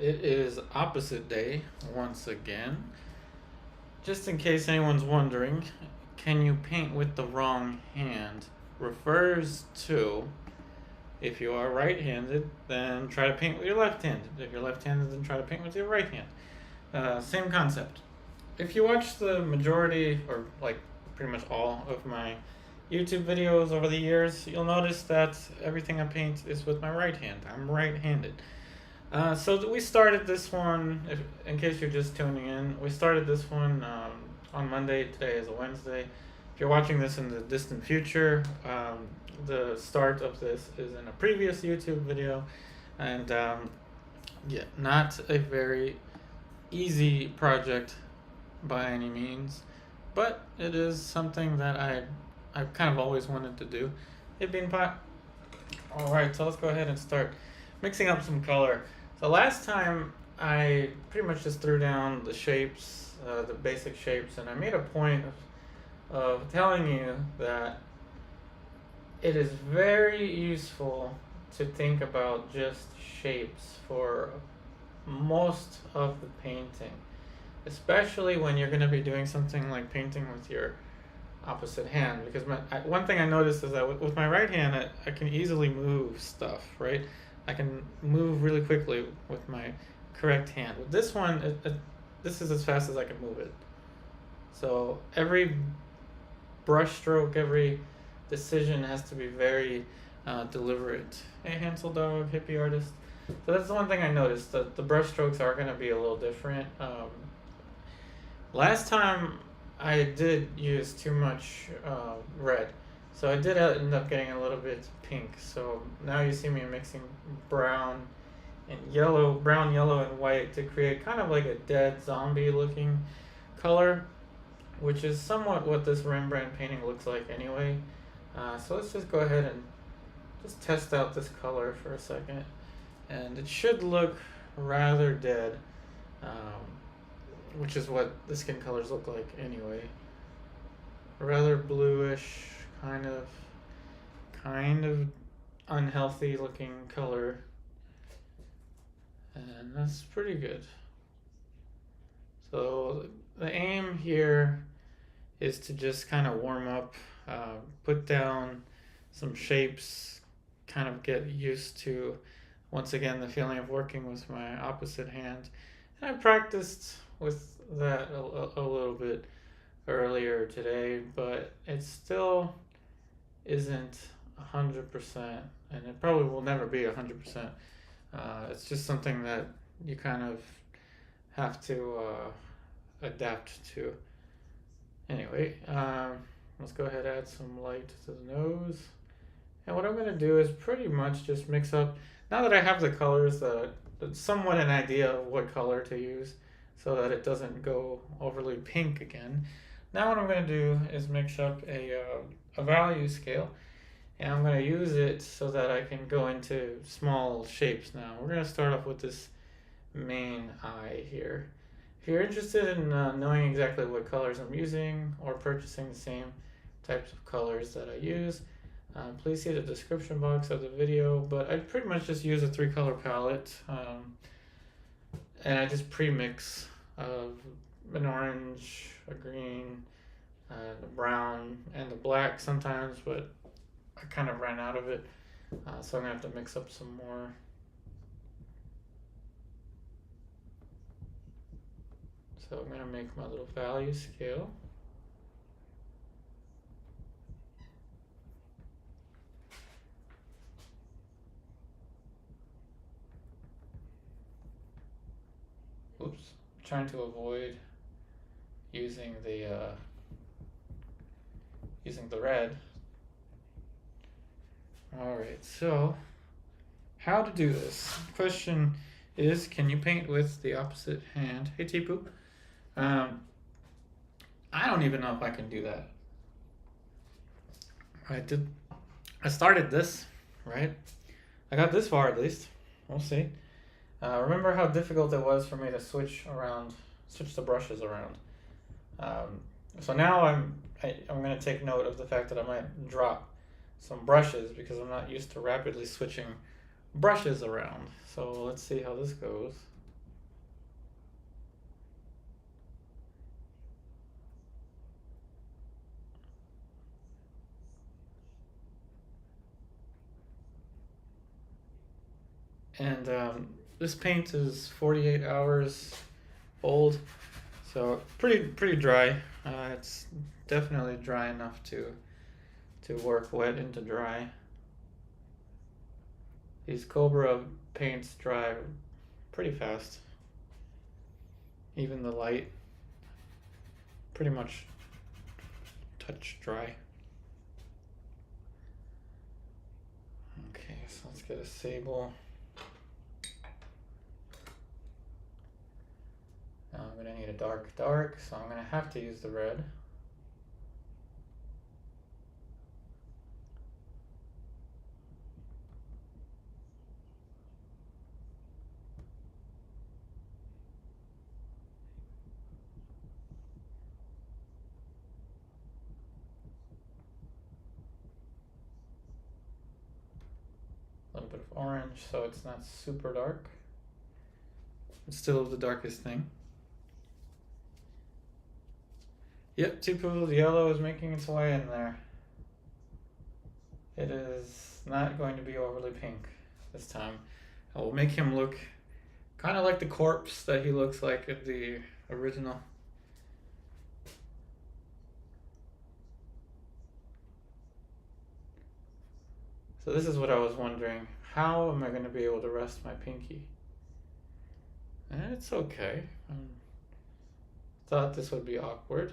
It is opposite day once again. Just in case anyone's wondering, can you paint with the wrong hand? Refers to if you are right-handed, then try to paint with your left hand. If you're left-handed, then try to paint with your right hand. Same concept. If you watch the majority, or like pretty much all of my YouTube videos over the years, you'll notice that everything I paint is with my right hand. I'm right-handed. So we started this one, in case you're just tuning in, we started this one on Monday. Today is a Wednesday. If you're watching this in the distant future, the start of this is in a previous YouTube video. And yeah, not a very easy project by any means, but it is something that I've kind of always wanted to do. Hey, Beanpot. Alright, so let's go ahead and start mixing up some color. So last time I pretty much just threw down the shapes, the basic shapes, and I made a point of telling you that it is very useful to think about just shapes for most of the painting, especially when you're going to be doing something like painting with your opposite hand, because one thing I noticed is that with my right hand I can easily move stuff, right? I can move really quickly with my correct hand. With this one, this is as fast as I can move it. So every brush stroke, every decision has to be very deliberate. Hey, Hansel Dog, hippie artist. So that's the one thing I noticed, that the brush strokes are going to be a little different. Last time I did use too much red, so I did end up getting a little bit pink. So now you see me mixing brown and yellow, brown, yellow, and white to create kind of like a dead zombie looking color, which is somewhat what this Rembrandt painting looks like anyway. So let's just go ahead and just test out this color for a second, and it should look rather dead, which is what the skin colors look like anyway. Rather bluish, kind of unhealthy looking color, and that's pretty good. So the aim here is to just kind of warm up, put down some shapes, kind of get used to, once again, the feeling of working with my opposite hand. And I practiced with that a little bit earlier today, but it still isn't 100%, and it probably will never be 100%. It's just something that you kind of have to adapt to. Anyway, let's go ahead and add some light to the nose. And what I'm going to do is pretty much just mix up, now that I have the colors, somewhat an idea of what color to use so that it doesn't go overly pink again. Now what I'm going to do is mix up a value scale, and I'm going to use it so that I can go into small shapes now. We're going to start off with this main eye here. If you're interested in knowing exactly what colors I'm using or purchasing the same types of colors that I use, please see the description box of the video. But I pretty much just use a 3-color palette, and I just pre-mix an orange, a green, a brown, and a black sometimes, but I kind of ran out of it, so I'm going to have to mix up some more. So I'm going to make my little value scale. Oops, I'm trying to avoid using the red. Alright, so how to do this? Question is, can you paint with the opposite hand? Hey, T-Poop. I don't even know if I can do that. I started this, right? I got this far at least. We'll see. Remember how difficult it was for me to switch the brushes around. So now I'm going to take note of the fact that I might drop some brushes because I'm not used to rapidly switching brushes around. So let's see how this goes. And this paint is 48 hours old, so pretty dry. It's definitely dry enough to work wet into dry. These Cobra paints dry pretty fast. Even the light, pretty much touch dry. Okay, so let's get a sable. Now I'm gonna need a dark, so I'm gonna have to use the red. A little bit of orange so it's not super dark. It's still the darkest thing. Yep, typical yellow is making its way in there. It is not going to be overly pink this time. I will make him look kind of like the corpse that he looks like in the original. So this is what I was wondering. How am I going to be able to rest my pinky? And it's okay. Thought this would be awkward.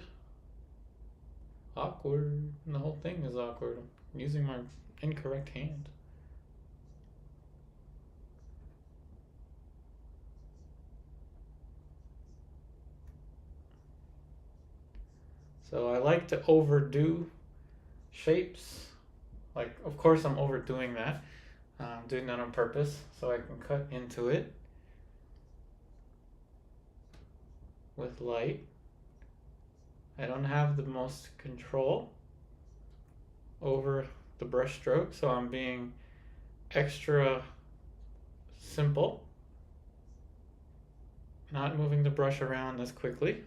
Awkward. The whole thing is awkward. I'm using my incorrect hand. So I like to overdo shapes. Like, of course I'm overdoing that. I'm doing that on purpose so I can cut into it with light. I don't have the most control over the brush stroke, so I'm being extra simple, not moving the brush around as quickly.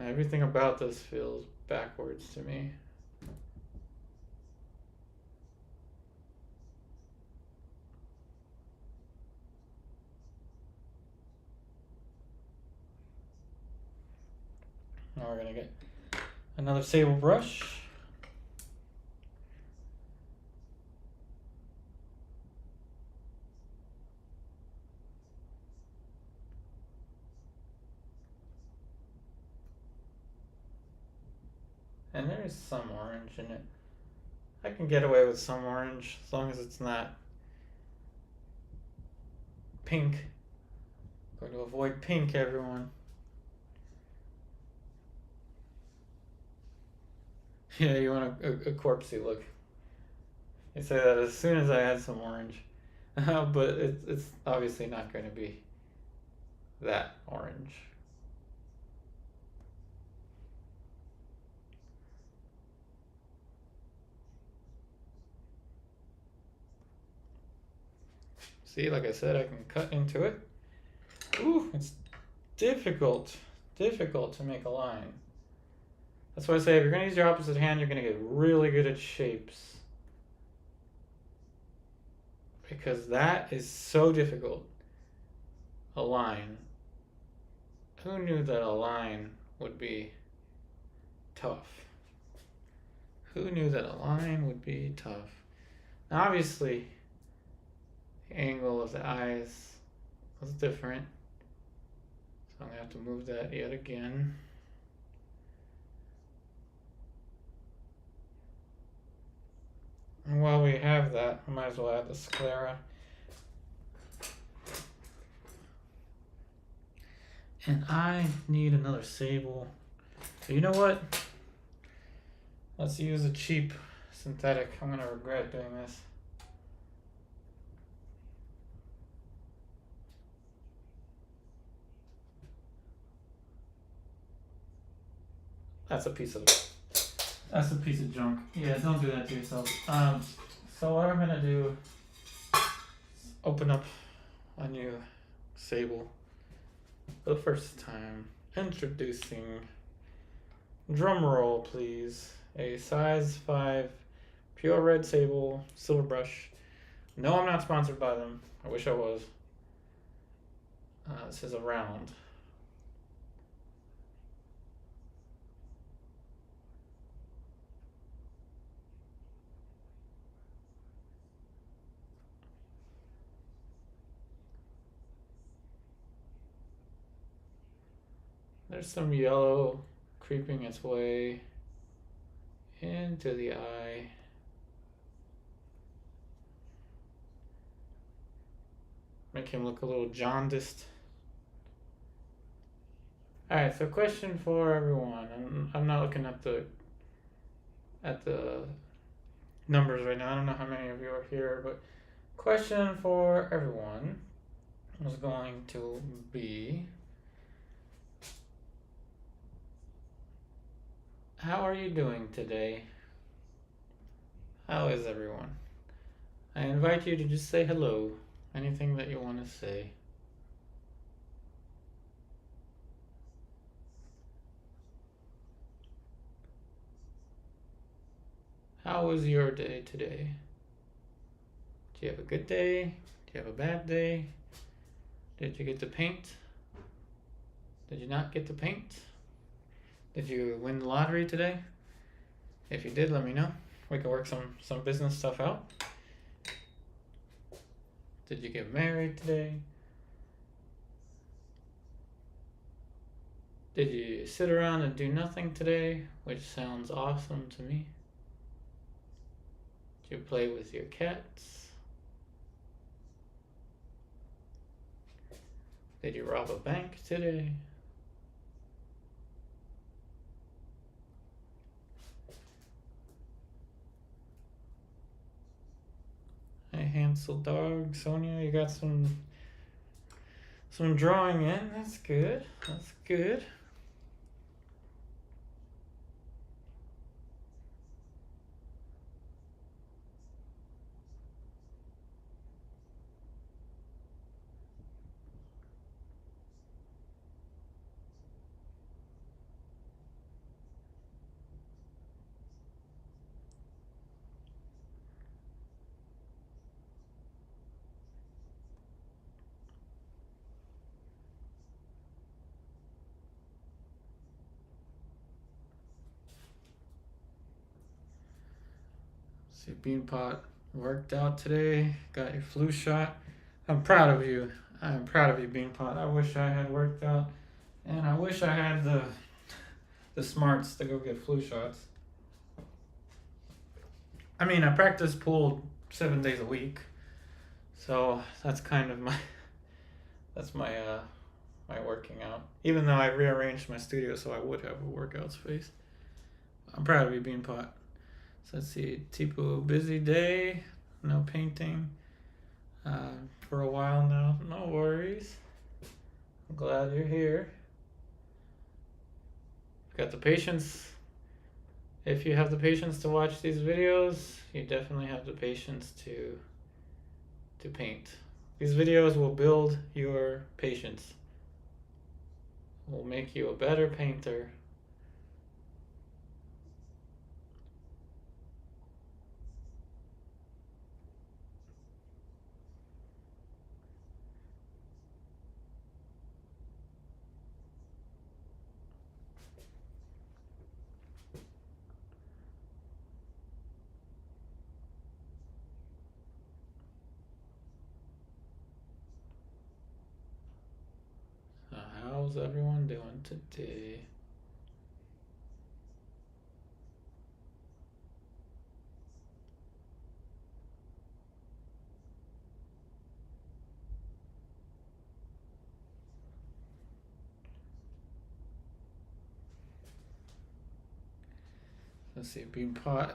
Everything about this feels backwards to me. Now we're gonna get another sable brush. And there's some orange in it. I can get away with some orange as long as it's not pink. I'm going to avoid pink, everyone. Yeah, you want a corpsey look. You say that as soon as I add some orange. But it's obviously not going to be that orange. See, like I said, I can cut into it. Ooh, it's difficult to make a line. That's why I say if you're going to use your opposite hand, you're going to get really good at shapes. Because that is so difficult. A line. Who knew that a line would be tough? Who knew that a line would be tough? Now obviously, the angle of the eyes was different. So I'm going to have to move that yet again. And while we have that, I might as well add the sclera. And I need another sable. So you know what? Let's use a cheap synthetic. I'm gonna regret doing this. That's a piece of junk. Yeah, don't do that to yourself. So what I'm gonna do is open up a new sable for the first time, introducing Drum roll, please. A size 5 pure red sable Silverbrush. No, I'm not sponsored by them. I wish I was. This is a round. There's some yellow creeping its way into the eye. Make him look a little jaundiced. Alright, so question for everyone. I'm not looking at the numbers right now. I don't know how many of you are here, but question for everyone was going to be, how are you doing today? How is everyone? I invite you to just say hello. Anything that you want to say. How was your day today? Do you have a good day? Do you have a bad day? Did you get to paint? Did you not get to paint? Did you win the lottery today? If you did, let me know. We can work some business stuff out. Did you get married today? Did you sit around and do nothing today? Which sounds awesome to me. Did you play with your cats? Did you rob a bank today? Hey, Hansel dog, Sonia, you got some drawing in. That's good. That's good. See, Beanpot worked out today. Got your flu shot. I'm proud of you. I'm proud of you, Beanpot. I wish I had worked out, and I wish I had the smarts to go get flu shots. I mean, I practice pool 7 days a week, so that's kind of my my working out. Even though I rearranged my studio so I would have a workout space. I'm proud of you, Beanpot. So let's see, Tipo, busy day, no painting for a while now. No worries. I'm glad you're here. Got the patience. If you have the patience to watch these videos, you definitely have the patience to paint. These videos will build your patience. Will make you a better painter. How's everyone doing today? Let's see, Beanpot.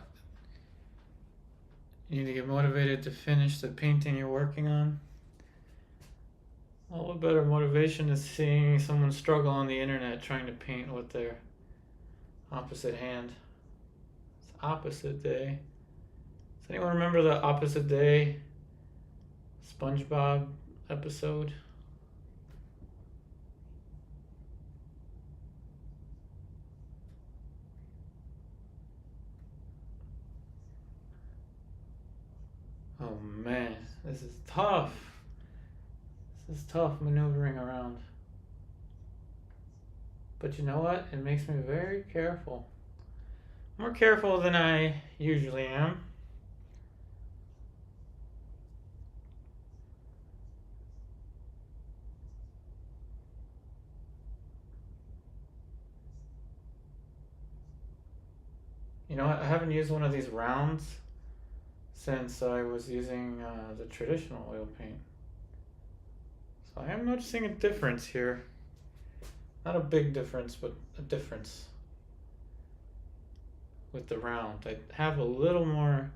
You need to get motivated to finish the painting you're working on. Well, what better motivation is seeing someone struggle on the internet trying to paint with their opposite hand. It's opposite day. Does anyone remember the opposite day SpongeBob episode? Oh man, this is tough. This is tough maneuvering around. But you know what? It makes me very careful. More careful than I usually am. You know what? I haven't used one of these rounds since I was using the traditional oil paint. So I am noticing a difference here. Not a big difference, but a difference with the round. I have a little more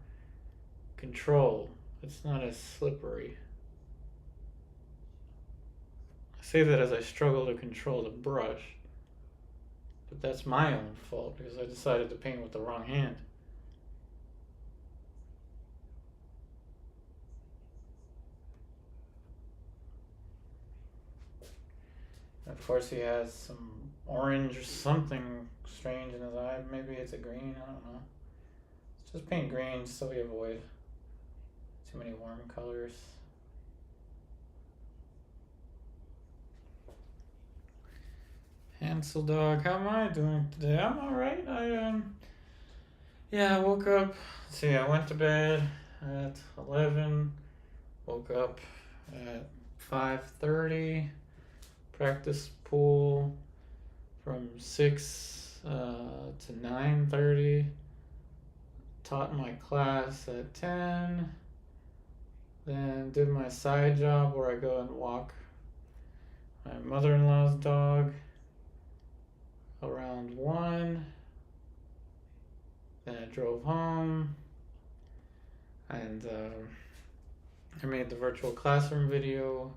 control. It's not as slippery. I say that as I struggle to control the brush, but that's my own fault because I decided to paint with the wrong hand. And of course he has some orange or something strange in his eye. Maybe it's a green, I don't know. Let's just paint green so we avoid too many warm colors. Hansel dog, how am I doing today? I'm alright. I woke up. Let's see, I went to bed at 11, woke up at 5:30, practiced pool from 6 to 9:30, taught my class at 10, then did my side job where I go and walk my mother-in-law's dog around 1. Then I drove home and I made the virtual classroom video.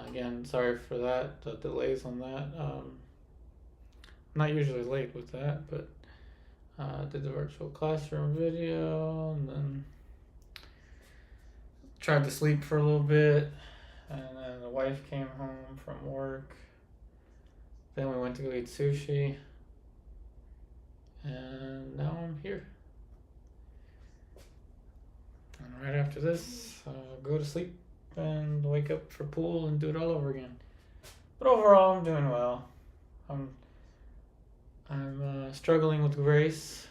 Again, sorry for that, the delays on that. I'm not usually late with that, but did the virtual classroom video and then tried to sleep for a little bit, and then the wife came home from work. Then we went to go eat sushi, and now I'm here. And right after this, I'll go to sleep and wake up for pool and do it all over again. But overall, I'm doing well. I'm struggling with grace.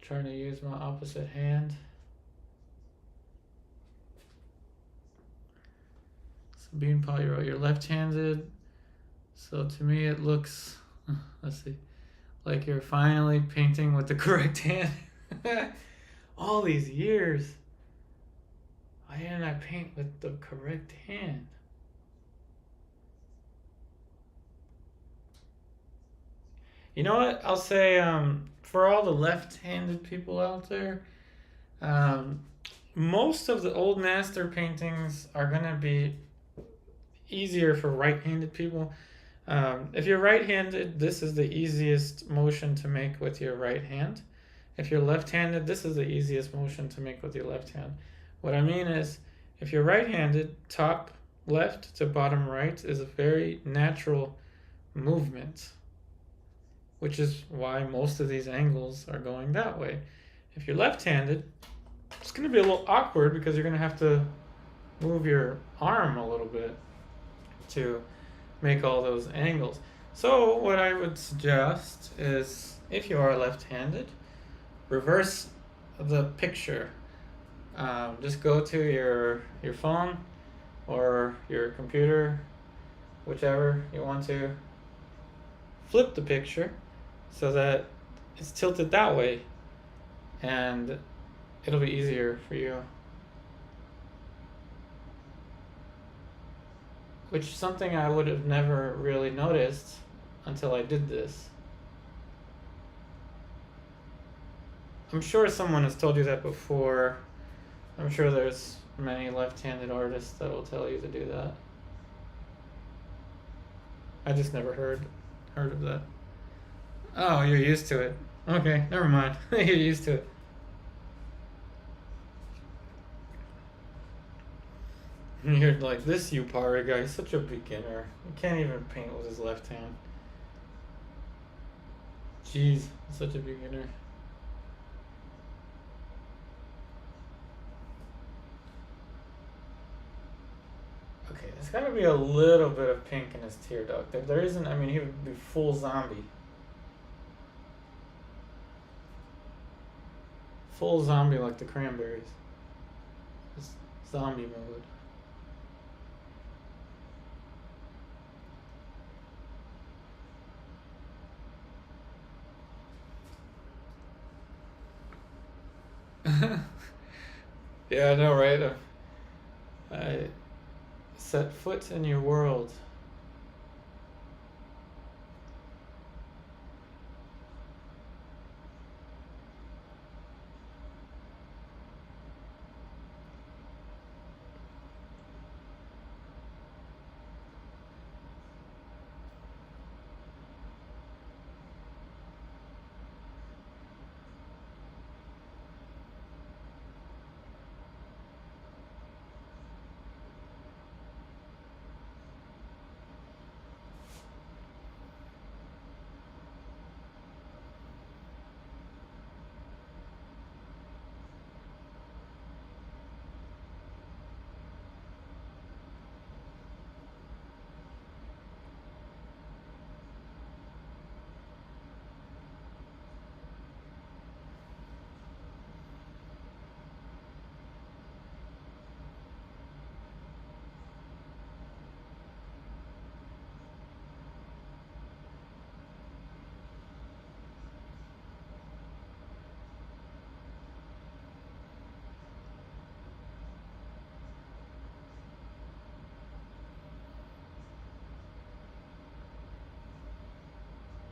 Trying to use my opposite hand. So Beanpaw, you're left-handed. So to me it looks, let's see, like you're finally painting with the correct hand. All these years, why didn't I paint with the correct hand? You know what? I'll say for all the left-handed people out there, most of the old master paintings are going to be easier for right-handed people. If you're right-handed, this is the easiest motion to make with your right hand. If you're left-handed, this is the easiest motion to make with your left hand. What I mean is, if you're right-handed, top left to bottom right is a very natural movement, which is why most of these angles are going that way. If you're left-handed, it's going to be a little awkward because you're going to have to move your arm a little bit to make all those angles. So what I would suggest is, if you are left-handed, reverse the picture. Just go to your phone or your computer, whichever you want to. Flip the picture so that it's tilted that way, and it'll be easier for you. Which is something I would have never really noticed until I did this. I'm sure someone has told you that before. I'm sure there's many left-handed artists that will tell you to do that. I just never heard of that. Oh, you're used to it. Okay, never mind. You're used to it. You're like, this Upari guy is such a beginner. He can't even paint with his left hand. Jeez, such a beginner. There's gotta be a little bit of pink in his tear duct. If there isn't, I mean, he would be full zombie. Full zombie like the Cranberries. Just zombie mode. Yeah, I know, right? I set foot in your world.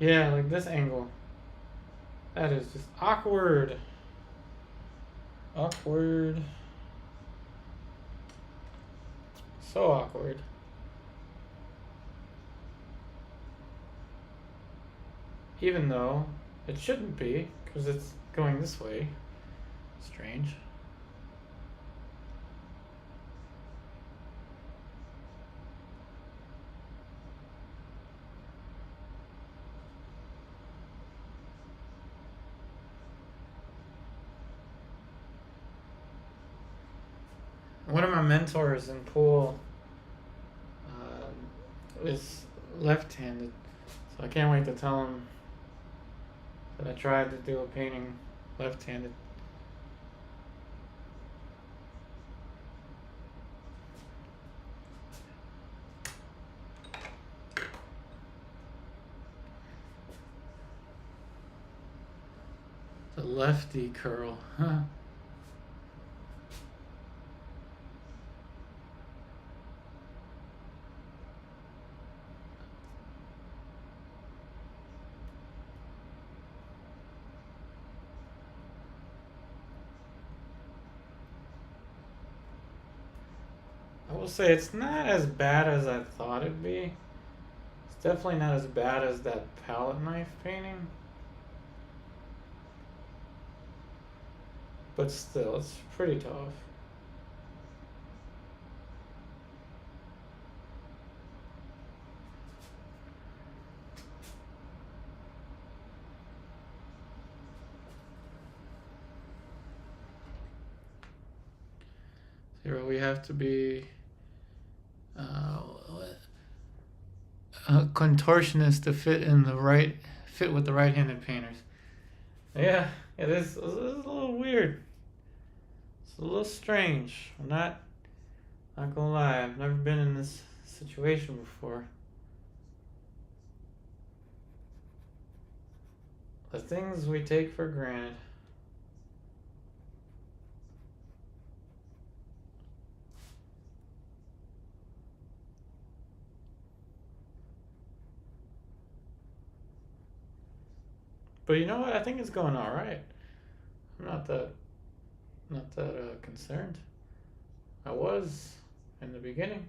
Yeah, like this angle. That is just awkward. Awkward. So awkward. Even though it shouldn't be, because it's going this way. Strange. One of my mentors in pool is left-handed, so I can't wait to tell him that I tried to do a painting left-handed. The lefty curl, huh? I will say it's not as bad as I thought it'd be. It's definitely not as bad as that palette knife painting. But still, it's pretty tough. Here we have to be a contortionist to fit with the right-handed painters. Yeah, it is. It's a little weird. It's a little strange. I'm not gonna lie. I've never been in this situation before. The things we take for granted. But you know what? I think it's going all right. I'm not that concerned. I was in the beginning,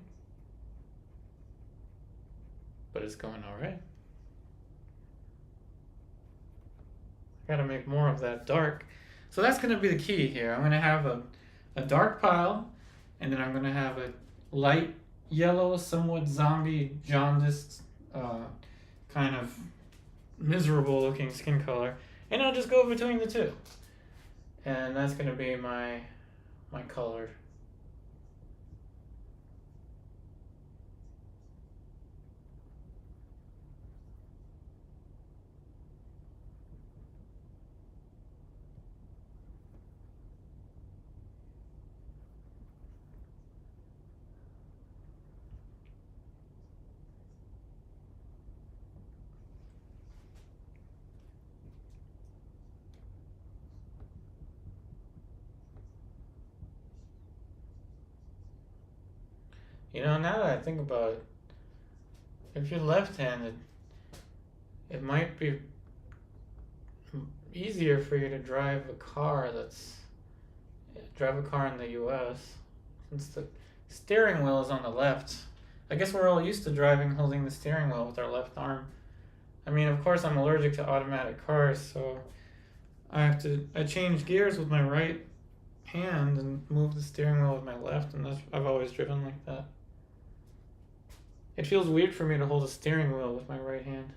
but it's going all right. I gotta make more of that dark. So that's gonna be the key here. I'm gonna have a dark pile, and then I'm gonna have a light yellow, somewhat zombie jaundiced, kind of miserable looking skin color, and I'll just go between the two, and that's gonna be my color. You know, now that I think about it, if you're left-handed, it might be easier for you to drive a car in the US since the steering wheel is on the left. I guess we're all used to driving holding the steering wheel with our left arm. I mean, of course, I'm allergic to automatic cars, so I change gears with my right hand and move the steering wheel with my left, and I've always driven like that. It feels weird for me to hold a steering wheel with my right hand.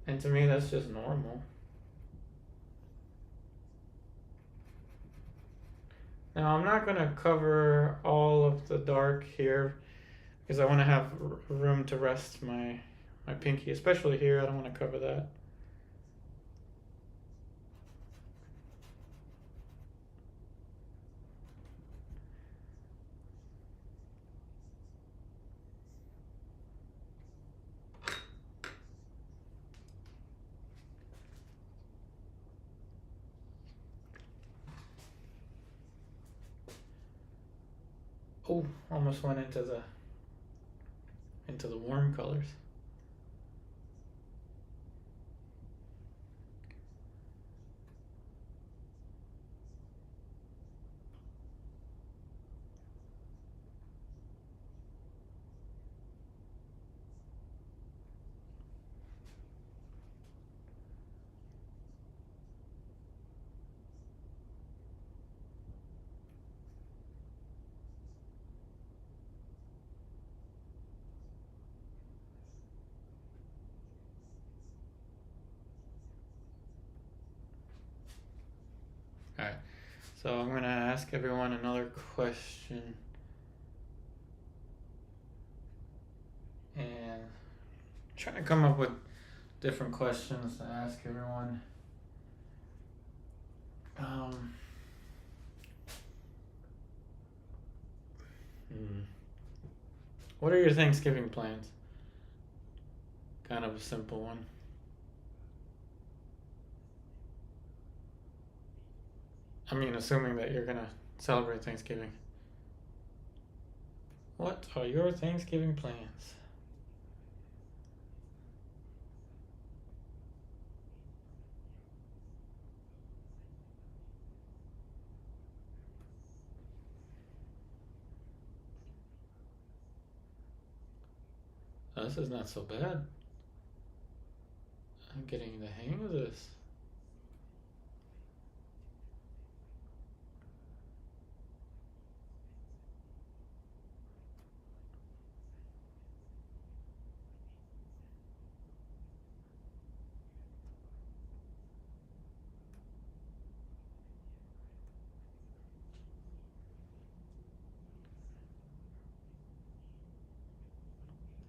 And to me, that's just normal. Now, I'm not going to cover all of the dark here because I want to have room to rest my pinky, especially here. I don't want to cover that. Oh, almost went into the warm colors. Alright, so I'm going to ask everyone another question. And trying to come up with different questions to ask everyone. What are your Thanksgiving plans? Kind of a simple one. I mean, assuming that you're gonna celebrate Thanksgiving. What are your Thanksgiving plans? Oh, this is not so bad. I'm getting the hang of this.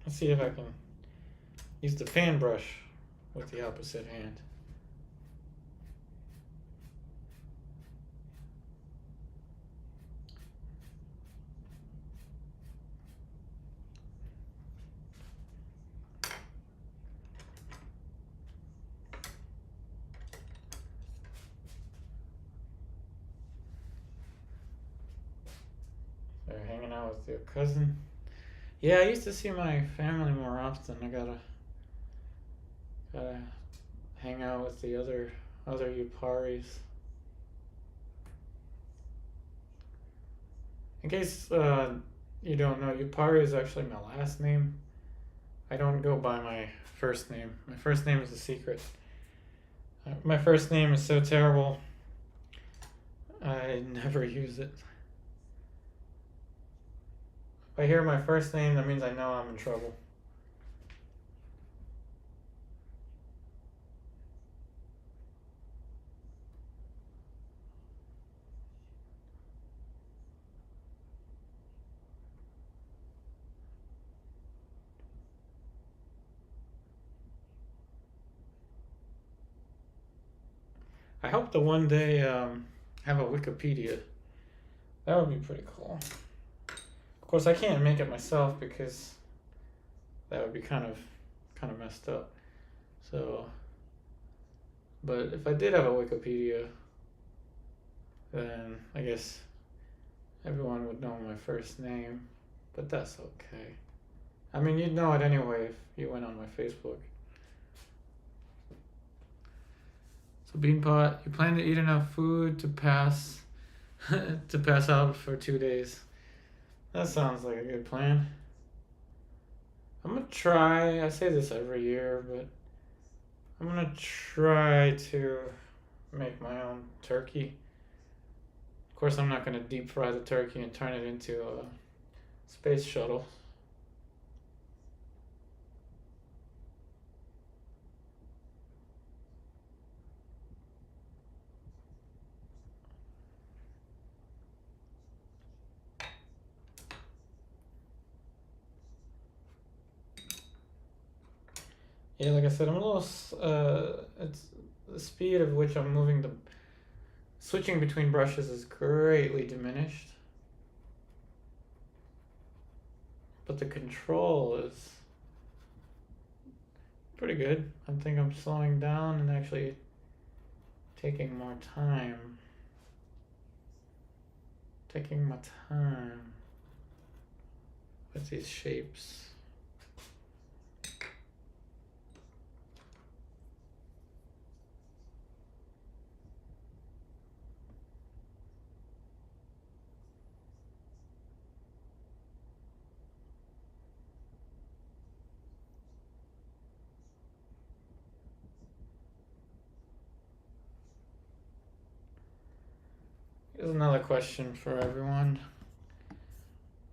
Let's see if I can use the fan brush with the opposite hand. They're hanging out with your cousin. Yeah, I used to see my family more often. I gotta hang out with the other Yuparis. In case you don't know, Yupari is actually my last name. I don't go by my first name. My first name is a secret. My first name is so terrible, I never use it. If I hear my first name, that means I know I'm in trouble. I hope to one day have a Wikipedia. That would be pretty cool. Of course, I can't make it myself because that would be kind of messed up. So, but if I did have a Wikipedia, then I guess everyone would know my first name, but that's okay. I mean, you'd know it anyway if you went on my Facebook. So Beanpot, you plan to eat enough food to pass to pass out for 2 days. That sounds like a good plan. I'm gonna try. I say this every year, but I'm gonna try to make my own turkey. Of course, I'm not gonna deep fry the turkey and turn it into a space shuttle. Yeah, like I said, I'm a little. It's the speed of which I'm moving the switching between brushes is greatly diminished, but the control is pretty good. I think I'm slowing down and actually taking more time. Taking my time with these shapes. Here's another question for everyone.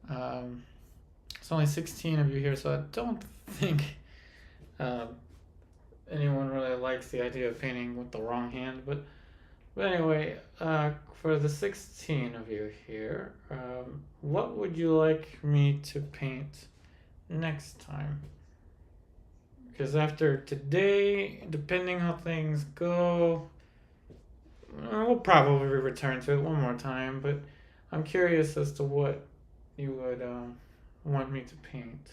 It's only 16 of you here, so I don't think anyone really likes the idea of painting with the wrong hand. But anyway, for the 16 of you here, what would you like me to paint next time? Because after today, depending how things go, we'll probably return to it one more time, but I'm curious as to what you would want me to paint.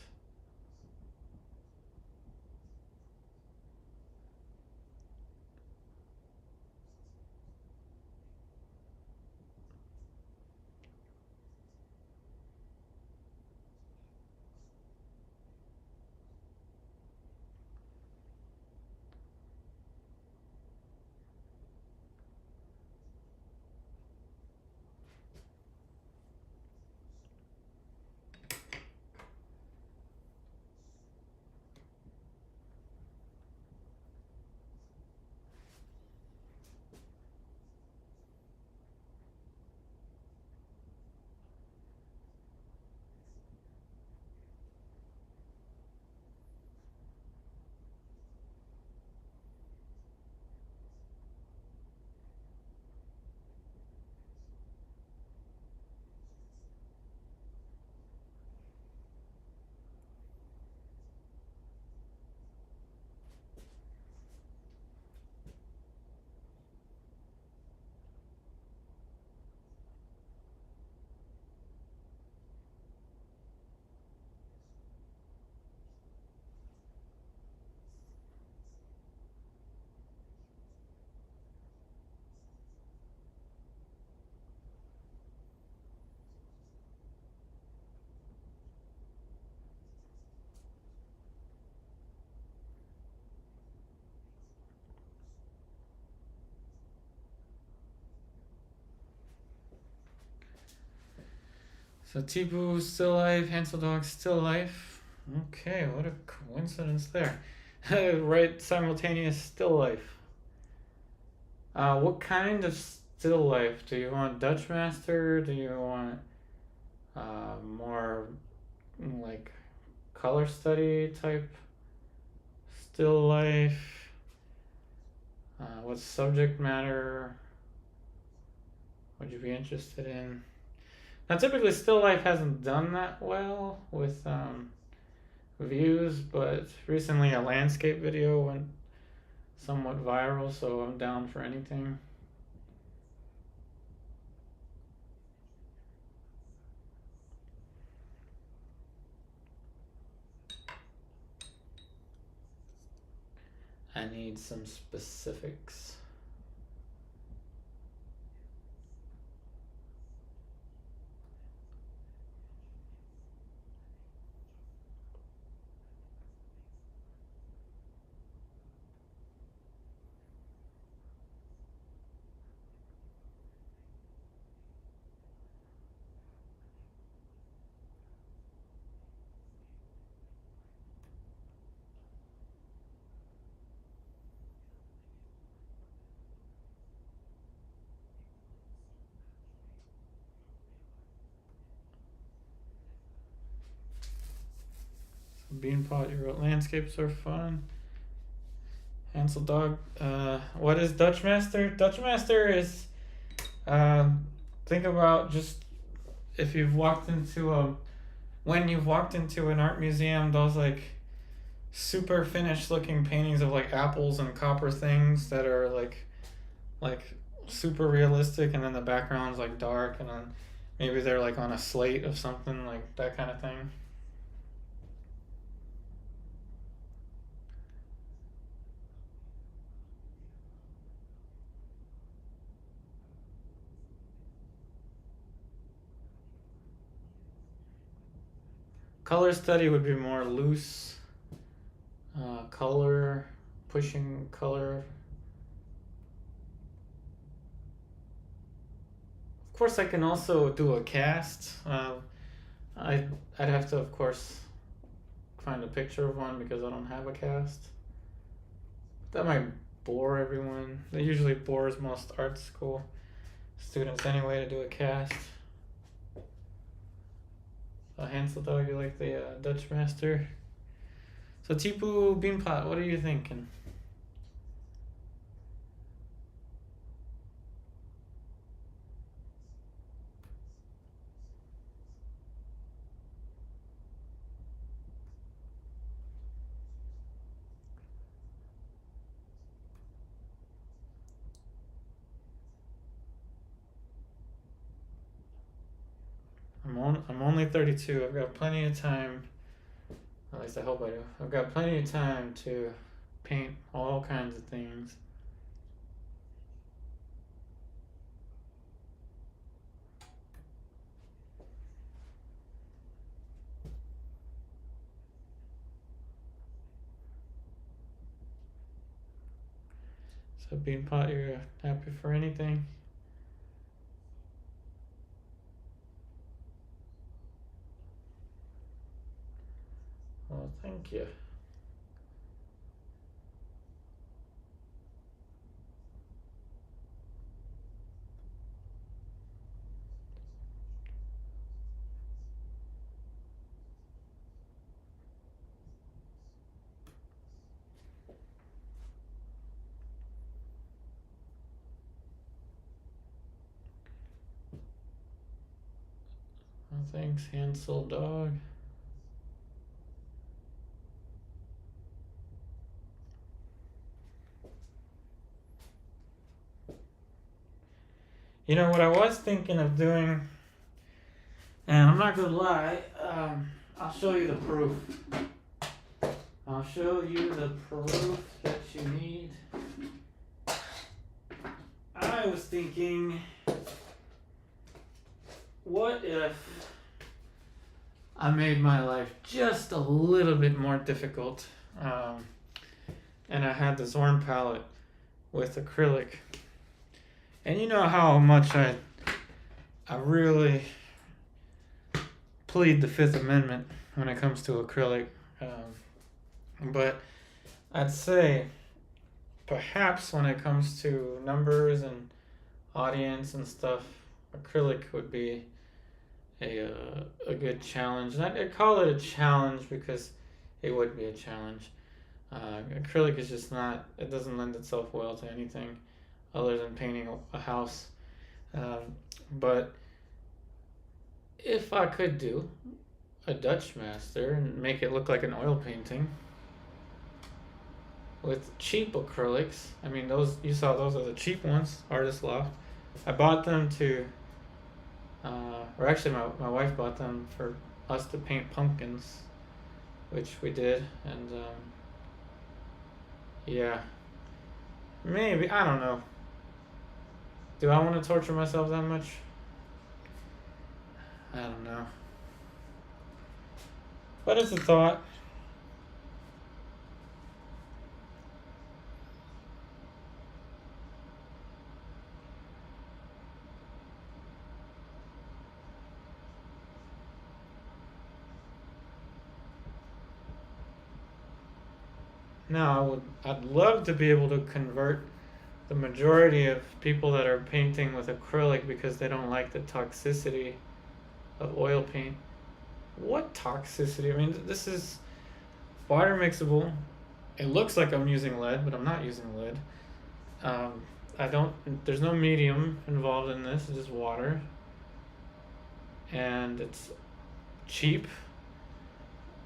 So Tipu still life, Hansel Dog still life. Okay, what a coincidence there. Right, simultaneous still life. What kind of still life? Do you want Dutch Master? Do you want more like color study type still life? What subject matter would you be interested in? Now, typically, still life hasn't done that well with views, but recently a landscape video went somewhat viral, so I'm down for anything. I need some specifics. Beanpot, you wrote landscapes are fun. Hansel Dog. What is Dutch Master? Dutch Master is, think about just if you've walked into when you've walked into an art museum, those like super finished looking paintings of like apples and copper things that are like super realistic, and then the background's like dark, and then maybe they're like on a slate of something, like that kind of thing. Color study would be more loose, color, pushing color. Of course, I can also do a cast. I'd have to, of course, find a picture of one because I don't have a cast. That might bore everyone. That usually bores most art school students anyway to do a cast. Hansel Dog, you like the Dutch Master? So Tipu Beanpot, what are you thinking? I'm only 32. I've got plenty of time. At least I hope I do. I've got plenty of time to paint all kinds of things. So Beanpot, you're happy for anything? Well, thank you. Well, thanks, Hansel Dog. You know what I was thinking of doing, and I'm not gonna lie, I'll show you the proof. I'll show you the proof that you need. I was thinking, what if I made my life just a little bit more difficult, and I had the Zorn palette with acrylic. And you know how much I really plead the Fifth Amendment when it comes to acrylic. But I'd say perhaps when it comes to numbers and audience and stuff, acrylic would be a good challenge. And I call it a challenge because it would be a challenge. Acrylic is just not, it doesn't lend itself well to anything other than painting a house. But if I could do a Dutch Master and make it look like an oil painting with cheap acrylics, I mean, those, you saw those are the cheap ones, Artist Loft. I bought them to, or actually my wife bought them for us to paint pumpkins, which we did, and yeah, maybe, I don't know. Do I want to torture myself that much? I don't know. But it's a thought. Now, I'd love to be able to convert the majority of people that are painting with acrylic because they don't like the toxicity of oil paint. What toxicity? I mean, this is water mixable. It looks like I'm using lead, but I'm not using lead. I don't. There's no medium involved in this. It's just water, and it's cheap,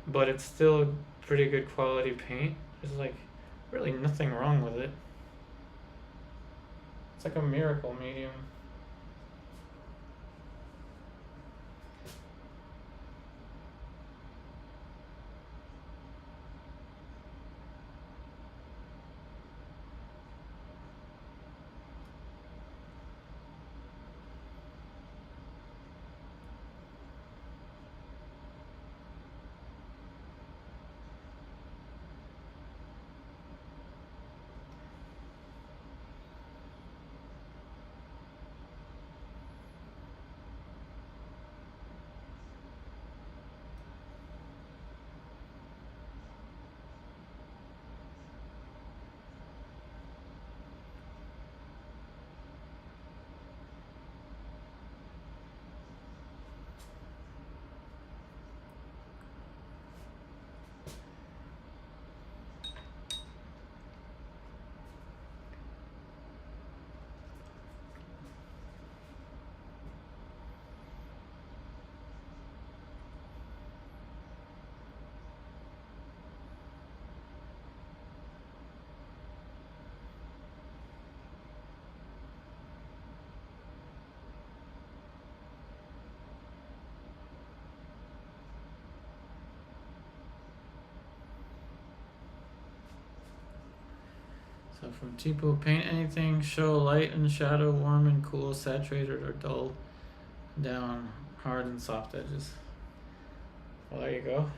but it's still pretty good quality paint. There's like really nothing wrong with it. It's like a miracle medium. So from Tipo, paint anything, show light and shadow, warm and cool, saturated or dull, down, hard and soft edges. Well, there you go.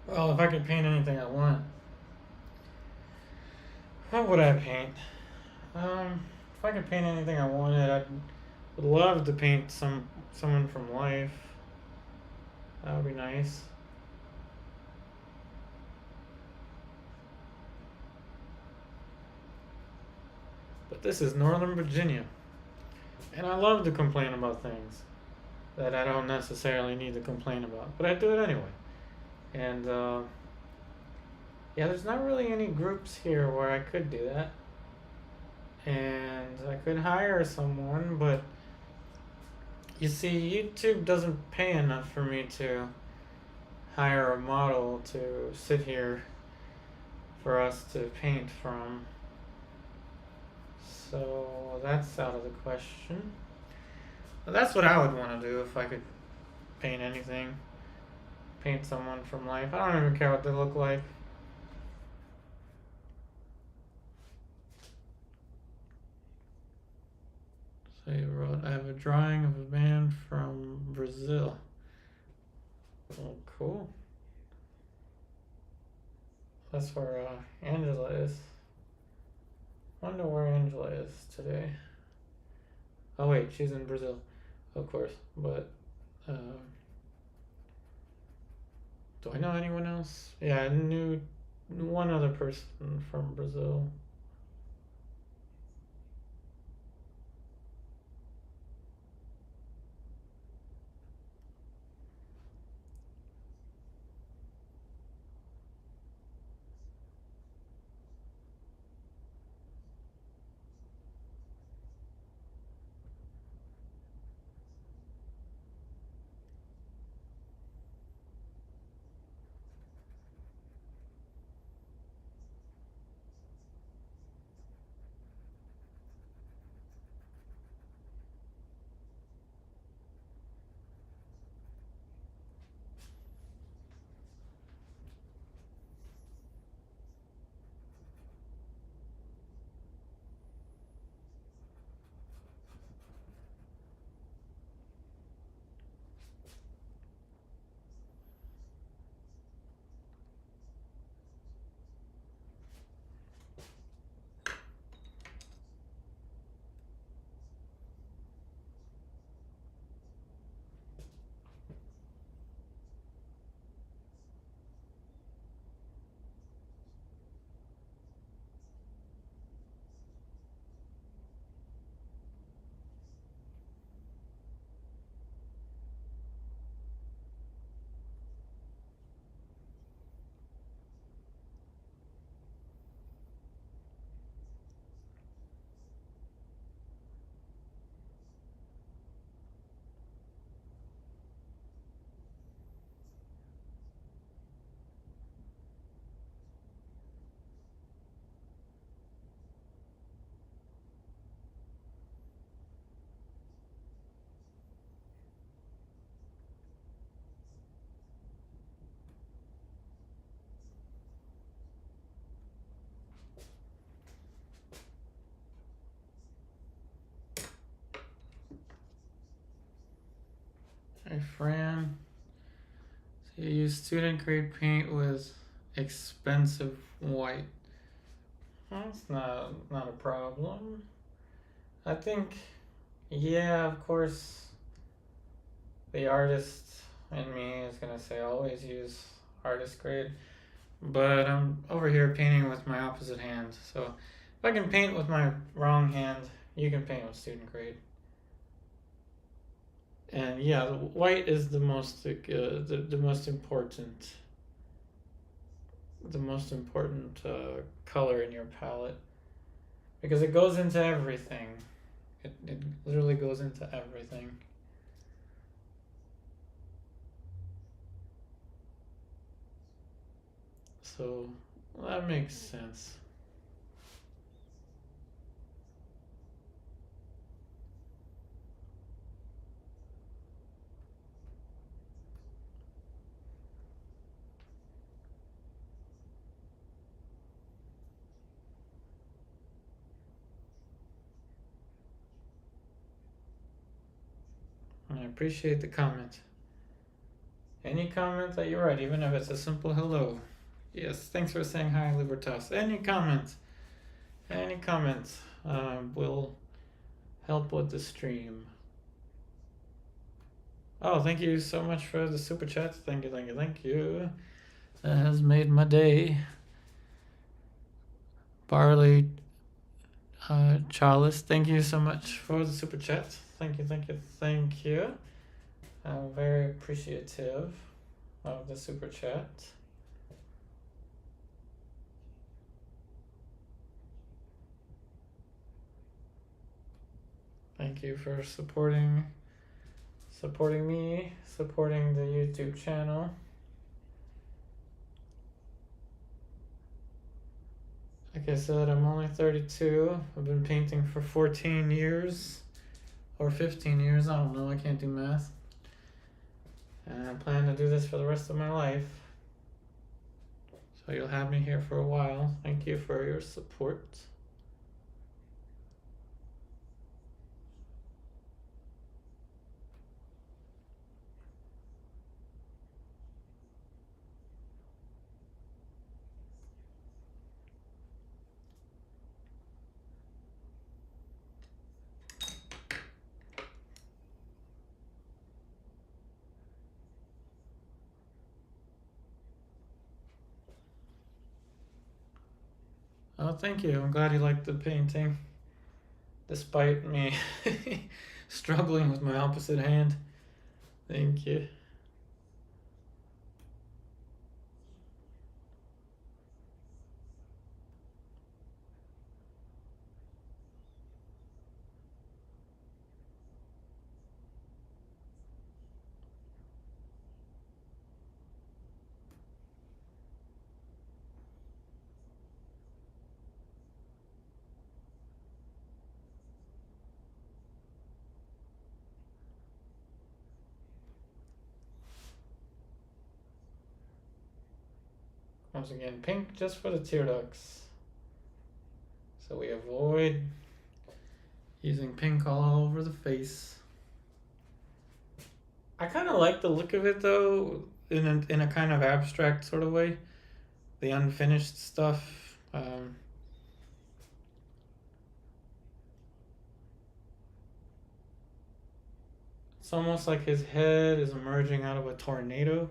Well, if I could paint anything I want, what would I paint? If I could paint anything I wanted, I would love to paint someone from life. That would be nice. But this is Northern Virginia, and I love to complain about things that I don't necessarily need to complain about, but I do it anyway. And yeah, there's not really any groups here where I could do that. And I could hire someone, but you see, YouTube doesn't pay enough for me to hire a model to sit here for us to paint from. So that's out of the question. But that's what I would want to do if I could paint anything. Paint someone from life. I don't even care what they look like. So you wrote, I have a drawing of a man from Brazil. Oh, cool. That's where Angela is. Wonder where Angela is today. Oh wait, she's in Brazil, of course. But do I know anyone else? Yeah, I knew one other person from Brazil. Hey Fran, so you use student grade paint with expensive white. That's not a problem. I think, yeah, of course, the artist in me is gonna say always use artist grade, but I'm over here painting with my opposite hand. So if I can paint with my wrong hand, you can paint with student grade. And yeah, the white is the most the most important color in your palette because it goes into everything. It literally goes into everything. So that makes sense. I appreciate the comment. Any comment that you write, even if it's a simple hello. Yes, thanks for saying hi, Libertas. Any comment will help with the stream. Oh, thank you so much for the super chat. Thank you. That has made my day. Barley Charles, thank you so much for the super chat. Thank you. I'm very appreciative of the super chat. Thank you for supporting me, supporting the YouTube channel. Like I said, I'm only 32. I've been painting for 14 years or 15 years. I don't know. I can't do math. And I plan to do this for the rest of my life. So you'll have me here for a while. Thank you for your support. Oh, thank you. I'm glad you liked the painting. Despite me struggling with my opposite hand. Thank you. Once again, pink just for the tear ducts. So we avoid using pink all over the face. I kind of like the look of it though, in a kind of abstract sort of way. The unfinished stuff. It's almost like his head is emerging out of a tornado.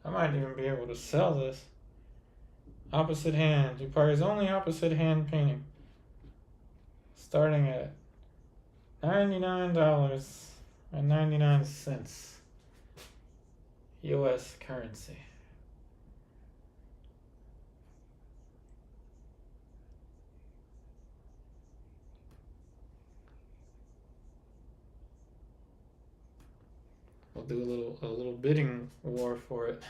I might even be able to sell this. Opposite hand. Yupari's only opposite hand painting. Starting at $99.99 US currency. We'll do a little bidding war for it.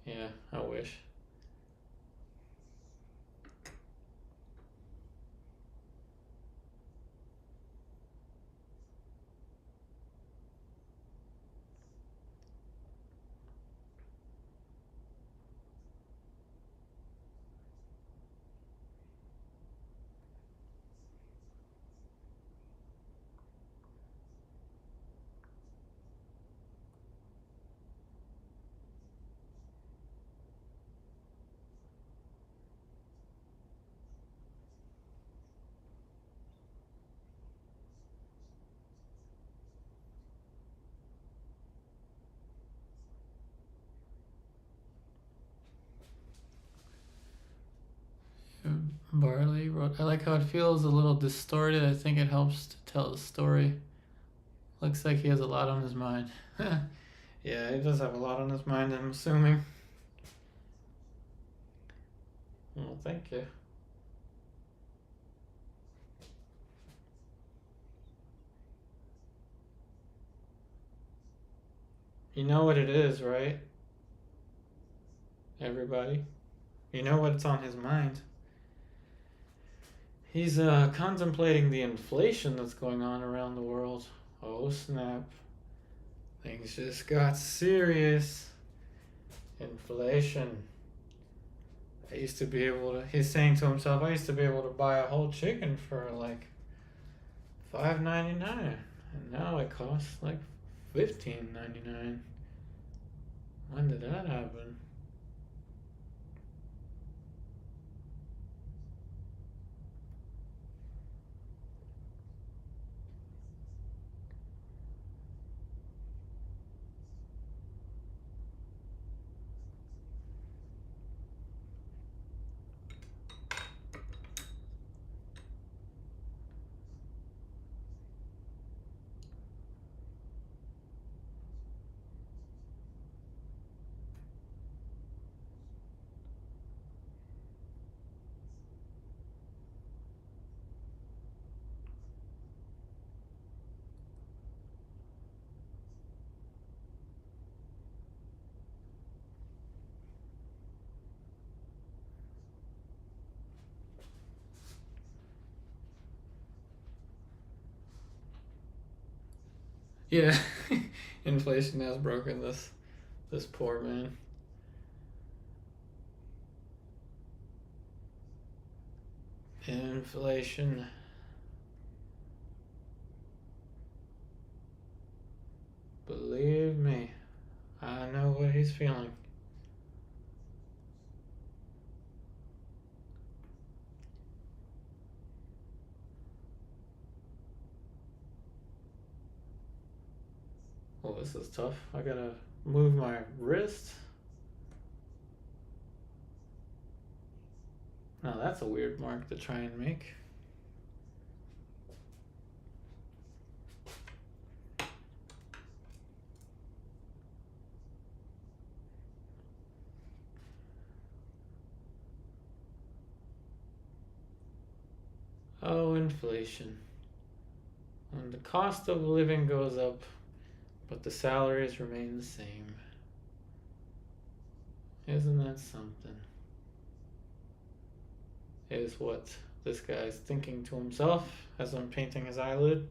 Yeah, I wish. Barley wrote, I like how it feels a little distorted. I think it helps to tell the story. Looks like he has a lot on his mind. Yeah, he does have a lot on his mind, I'm assuming. Well, thank you. You know what it is, right? Everybody. You know what's on his mind. He's contemplating the inflation that's going on around the world. Oh snap. Things just got serious. Inflation. I used to be able to, he's saying to himself, I used to be able to buy a whole chicken for like $5.99, and now it costs like $15.99. When did that happen? Yeah, inflation has broken this poor man. Inflation. Believe me, I know what he's feeling. Well, this is tough. I gotta move my wrist. Now that's a weird mark to try and make. Oh, inflation. When the cost of living goes up, but the salaries remain the same. Isn't that something? Is what this guy's thinking to himself as I'm painting his eyelid.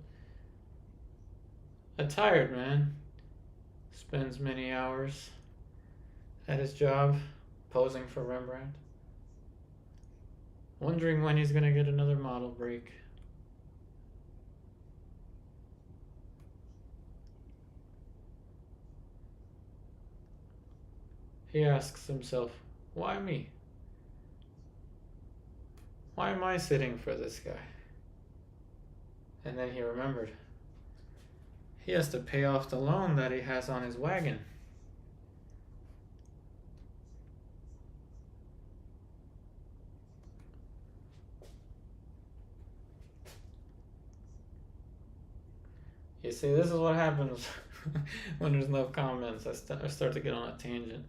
A tired man spends many hours at his job posing for Rembrandt, wondering when he's gonna get another model break. He asks himself, why me? Why am I sitting for this guy? And then he remembered. He has to pay off the loan that he has on his wagon. You see, this is what happens when there's no comments. I start to get on a tangent.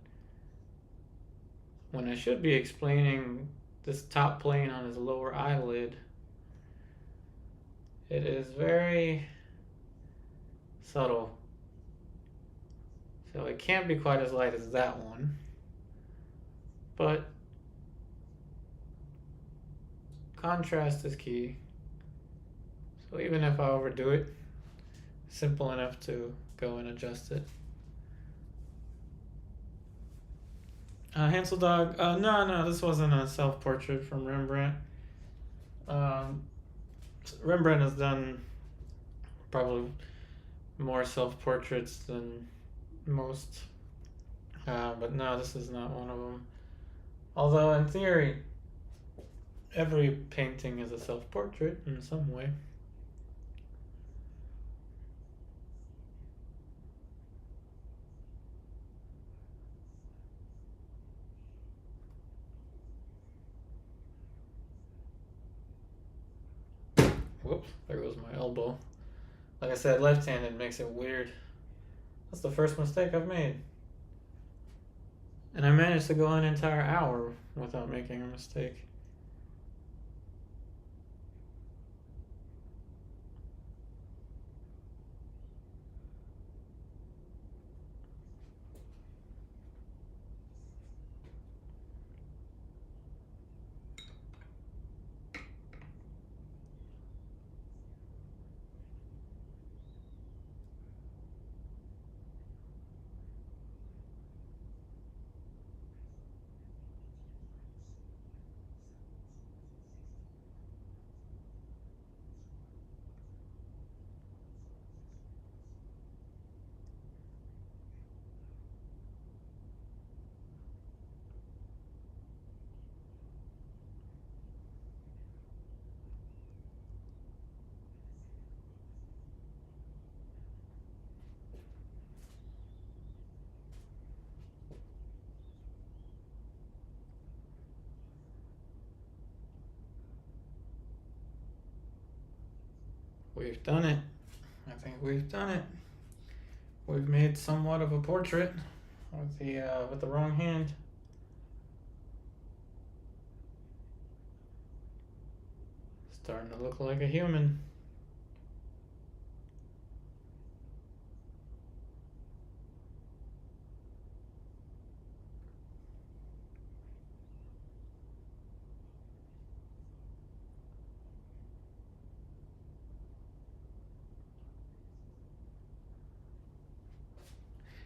When I should be explaining this top plane on his lower eyelid, it is very subtle. So it can't be quite as light as that one. But contrast is key. So even if I overdo it, simple enough to go and adjust it. Hansel Dog, no, this wasn't a self-portrait from Rembrandt. Rembrandt has done probably more self-portraits than most, but no, this is not one of them. Although in theory, every painting is a self-portrait in some way. Whoops, there goes my elbow. Like I said, left-handed makes it weird. That's the first mistake I've made. And I managed to go an entire hour without making a mistake. We've done it. I think we've done it. We've made somewhat of a portrait with the wrong hand. Starting to look like a human.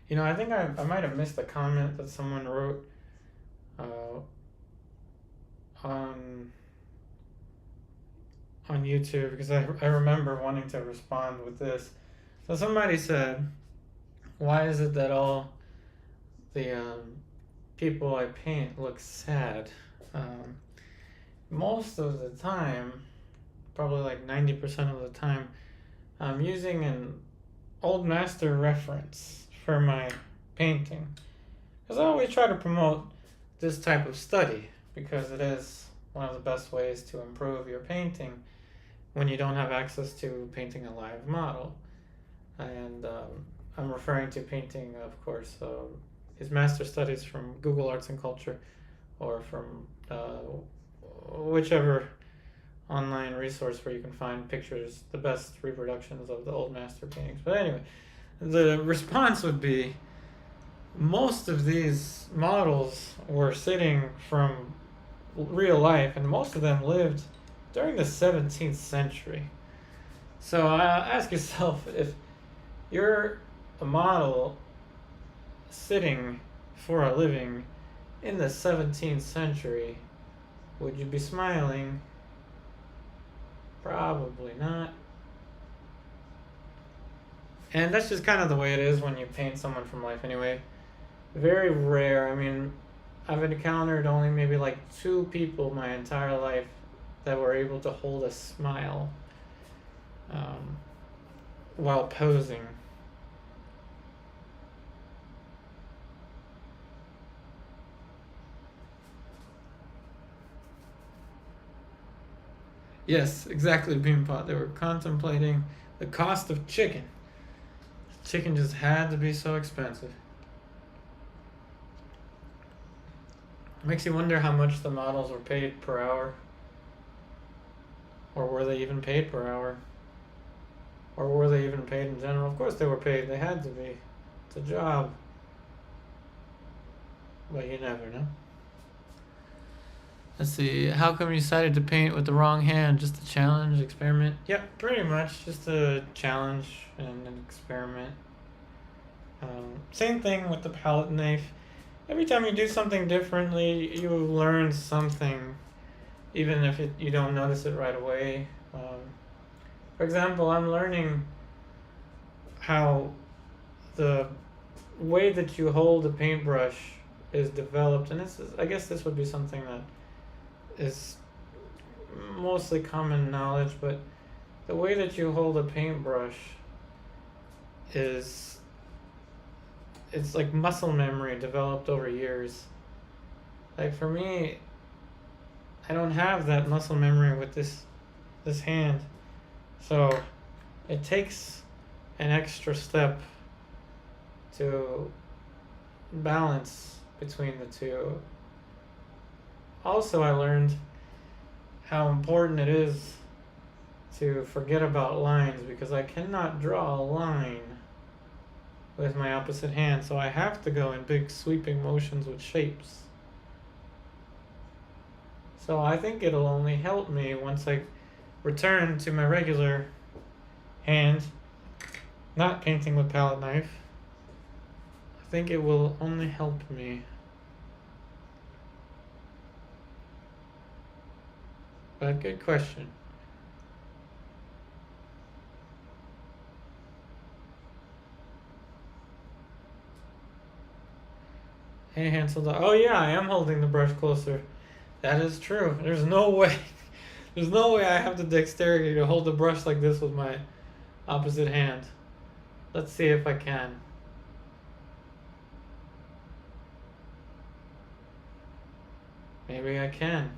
You know, I think I might have missed a comment that someone wrote on YouTube, because I remember wanting to respond with this. So somebody said, why is it that all the people I paint look sad? Most of the time, probably like 90% of the time, I'm using an old master reference for my painting, because I always try to promote this type of study, because it is one of the best ways to improve your painting when you don't have access to painting a live model. And I'm referring to painting, of course, his master studies from Google Arts and Culture, or from whichever online resource where you can find pictures, the best reproductions of the old master paintings. But anyway, the response would be, most of these models were sitting from real life, and most of them lived during the 17th century. So ask yourself, if you're a model sitting for a living in the 17th century, would you be smiling? Probably not. And that's just kind of the way it is when you paint someone from life anyway. Very rare. I mean, I've encountered only maybe like 2 people my entire life that were able to hold a smile while posing. Yes, exactly, Beanpot. They were contemplating the cost of chicken. Chicken just had to be so expensive. Makes you wonder how much the models were paid per hour. Or were they even paid per hour? Or were they even paid in general? Of course they were paid. They had to be. It's a job. But you never know. Let's see. How come you decided to paint with the wrong hand? Just a challenge, experiment? Yep, pretty much. Just a challenge and an experiment. Same thing with the palette knife. Every time you do something differently, you learn something, even if you don't notice it right away. For example, I'm learning how the way that you hold a paintbrush is developed, and I guess this would be something that is mostly common knowledge, but the way that you hold a paintbrush it's like muscle memory developed over years. Like for me, I don't have that muscle memory with this hand. So it takes an extra step to balance between the two. Also, I learned how important it is to forget about lines because I cannot draw a line with my opposite hand, so I have to go in big sweeping motions with shapes. So I think it'll only help me once I return to my regular hand, not painting with palette knife. I think it will only help me. But good question. Hey Hansel, oh yeah, I am holding the brush closer. That is true. There's no way. There's no way I have the dexterity to hold the brush like this with my opposite hand. Let's see if I can. Maybe I can.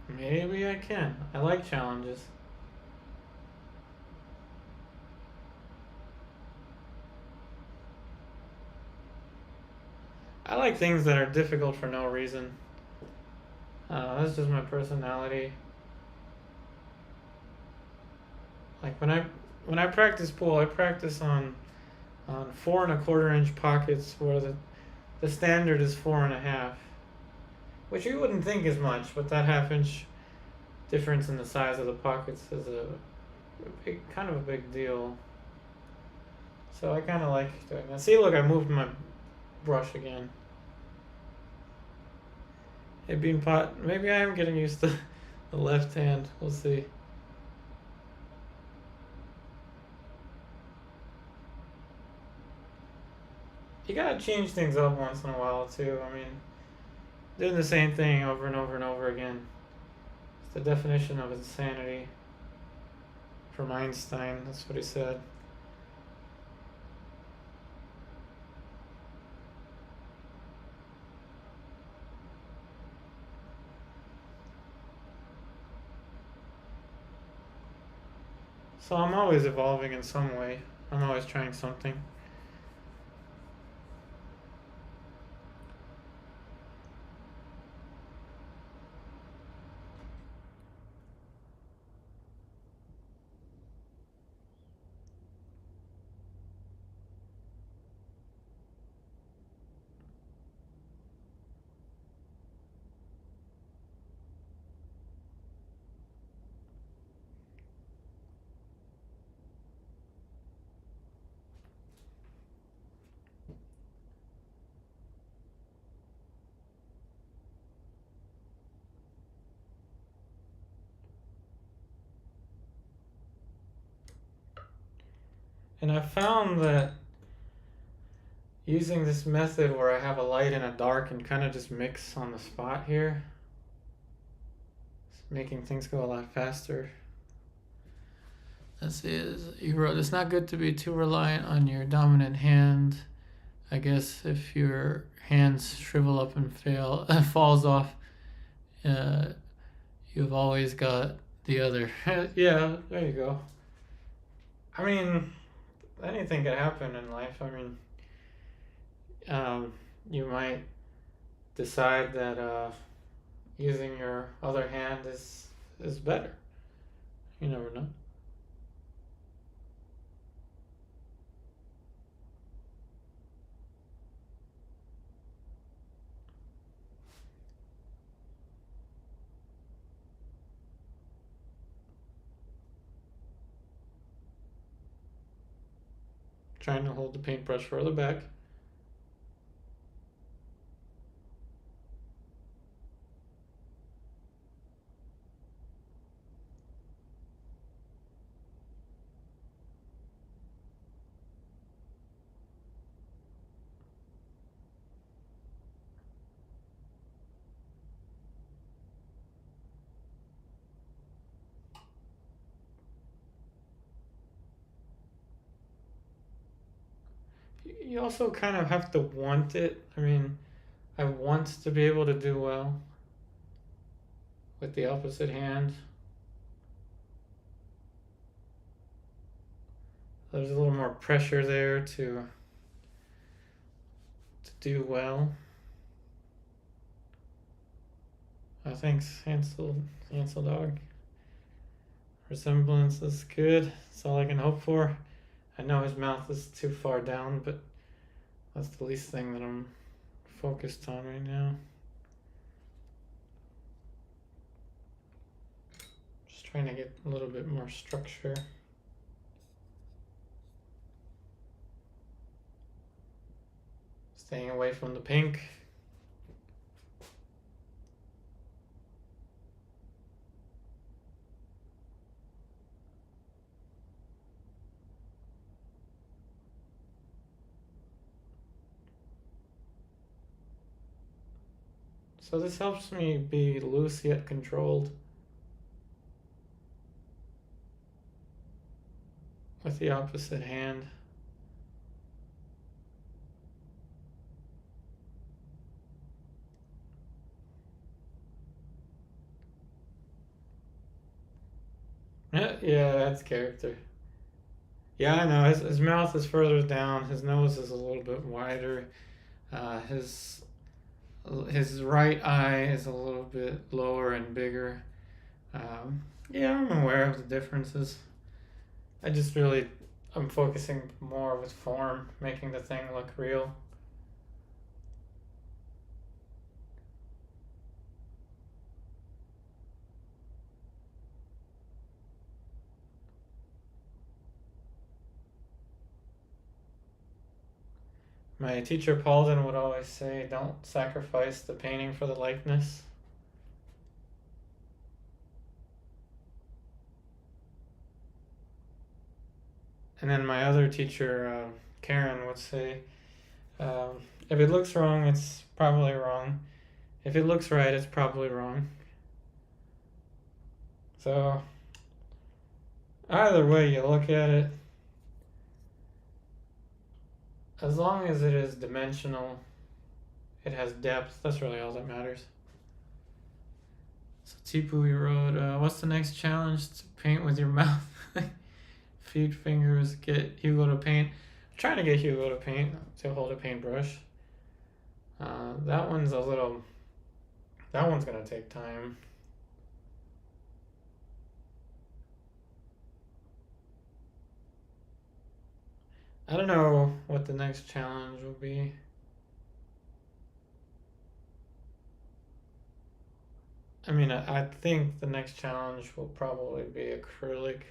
Maybe I can. I like challenges. I like things that are difficult for no reason. That's just my personality. Like when I practice pool, I practice on 4 1/4 inch pockets where the standard is 4.5, which you wouldn't think is much, but that ½ inch difference in the size of the pockets is a kind of a big deal. So I kind of like doing that. See, look, I moved my brush again. Hey, Beanpot, maybe I am getting used to the left hand. We'll see. You gotta change things up once in a while, too. I mean, doing the same thing over and over and over again. It's the definition of insanity. From Einstein, that's what he said. So I'm always evolving in some way. I'm always trying something. And I found that using this method where I have a light and a dark and kind of just mix on the spot here, it's making things go a lot faster. Let's see, you wrote, it's not good to be too reliant on your dominant hand. I guess if your hands shrivel up and falls off, you've always got the other. Yeah, there you go. I mean, anything could happen in life. I mean, you might decide that using your other hand is better. You never know. Trying to hold the paintbrush further back. You also kind of have to want it. I mean, I want to be able to do well with the opposite hand. There's a little more pressure there to do well. Thanks, Hansel Dog. Resemblance is good. That's all I can hope for. I know his mouth is too far down, but that's the least thing that I'm focused on right now. Just trying to get a little bit more structure. Staying away from the pink. So this helps me be loose yet controlled with the opposite hand. Yeah, that's character. Yeah, I know. His mouth is further down. His nose is a little bit wider. His right eye is a little bit lower and bigger. Yeah, I'm aware of the differences. I'm focusing more with form, making the thing look real. My teacher Paulden would always say, don't sacrifice the painting for the likeness. And then my other teacher, Karen, would say, if it looks wrong, it's probably wrong. If it looks right, it's probably wrong. So, either way you look at it, as long as it is dimensional, it has depth, that's really all that matters. So Tipu, we wrote, what's the next challenge? To paint with your mouth. Feed fingers, get Hugo to paint. I'm trying to get Hugo to paint, to hold a paintbrush. That one's gonna take time. I don't know what the next challenge will be. I mean, I think the next challenge will probably be acrylic.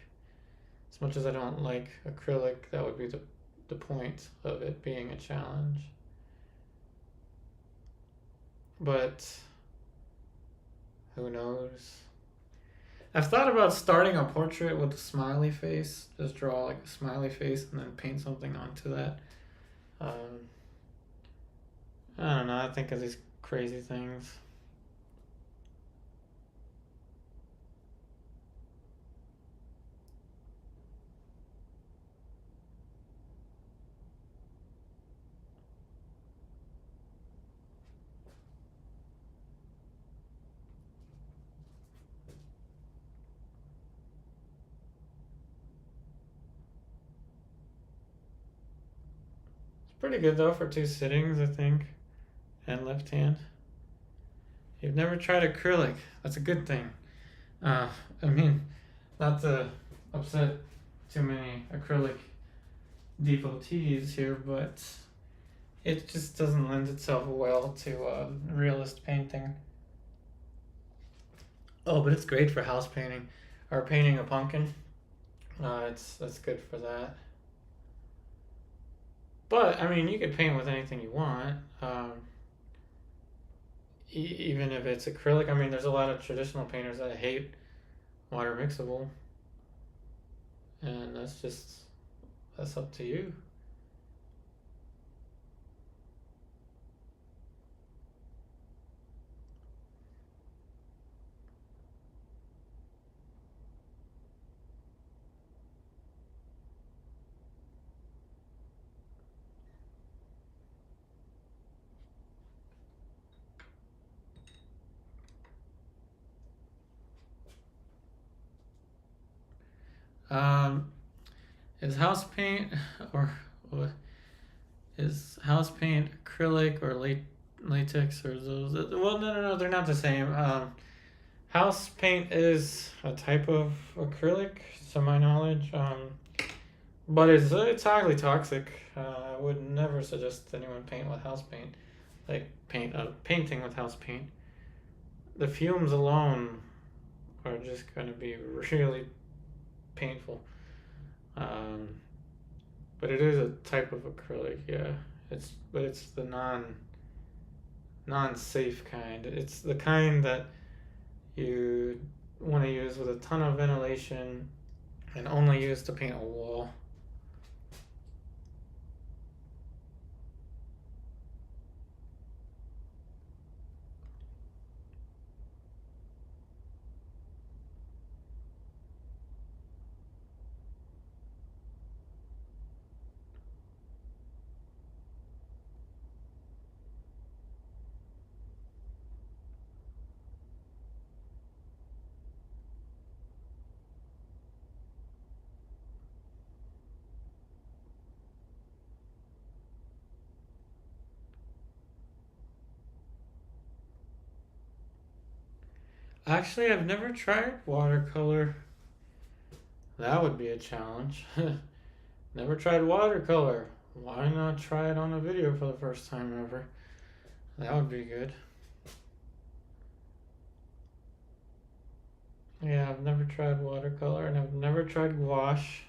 As much as I don't like acrylic, that would be the point of it being a challenge. But who knows? I've thought about starting a portrait with a smiley face. Just draw like a smiley face and then paint something onto that. I don't know, I think of these crazy things. Pretty good though for 2 sittings, I think, and left hand. You've never tried acrylic. That's a good thing. I mean, not to upset too many acrylic devotees here, but it just doesn't lend itself well to realist painting. Oh, but it's great for house painting or painting a pumpkin. That's good for that. But I mean, you could paint with anything you want, even if it's acrylic. I mean, there's a lot of traditional painters that hate water mixable, and that's up to you. Um, is house paint or is house paint acrylic or latex or those? Well, no, they're not the same. House paint is a type of acrylic, to my knowledge. But it's highly toxic. I would never suggest anyone paint with house paint, like painting with house paint. The fumes alone are just going to be really painful. Um, but it is a type of acrylic, yeah. It's the non safe kind. It's the kind that you want to use with a ton of ventilation and only use to paint a wall. Actually, I've never tried watercolor. That would be a challenge. Never tried watercolor. Why not try it on a video for the first time ever? That would be good. Yeah, I've never tried watercolor and I've never tried gouache.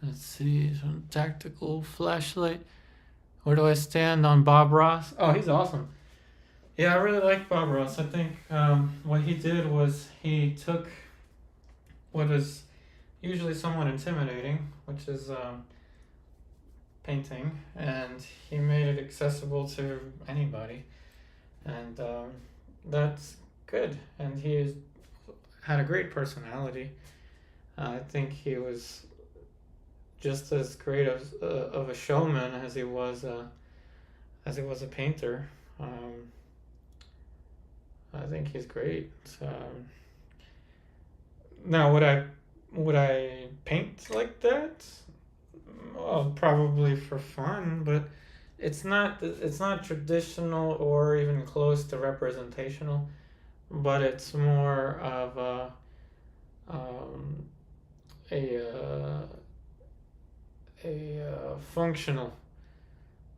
Let's see, some tactical flashlight. Where do I stand on Bob Ross? Oh, he's awesome. Yeah, I really like Bob Ross. I think what he did was he took what is usually somewhat intimidating, which is painting, and he made it accessible to anybody, and that's good. And he had a great personality. I think he was just as great of a showman as he was a painter. I think he's great. Now, would I paint like that? Well, probably for fun, but it's not traditional or even close to representational. But it's more of um, a functional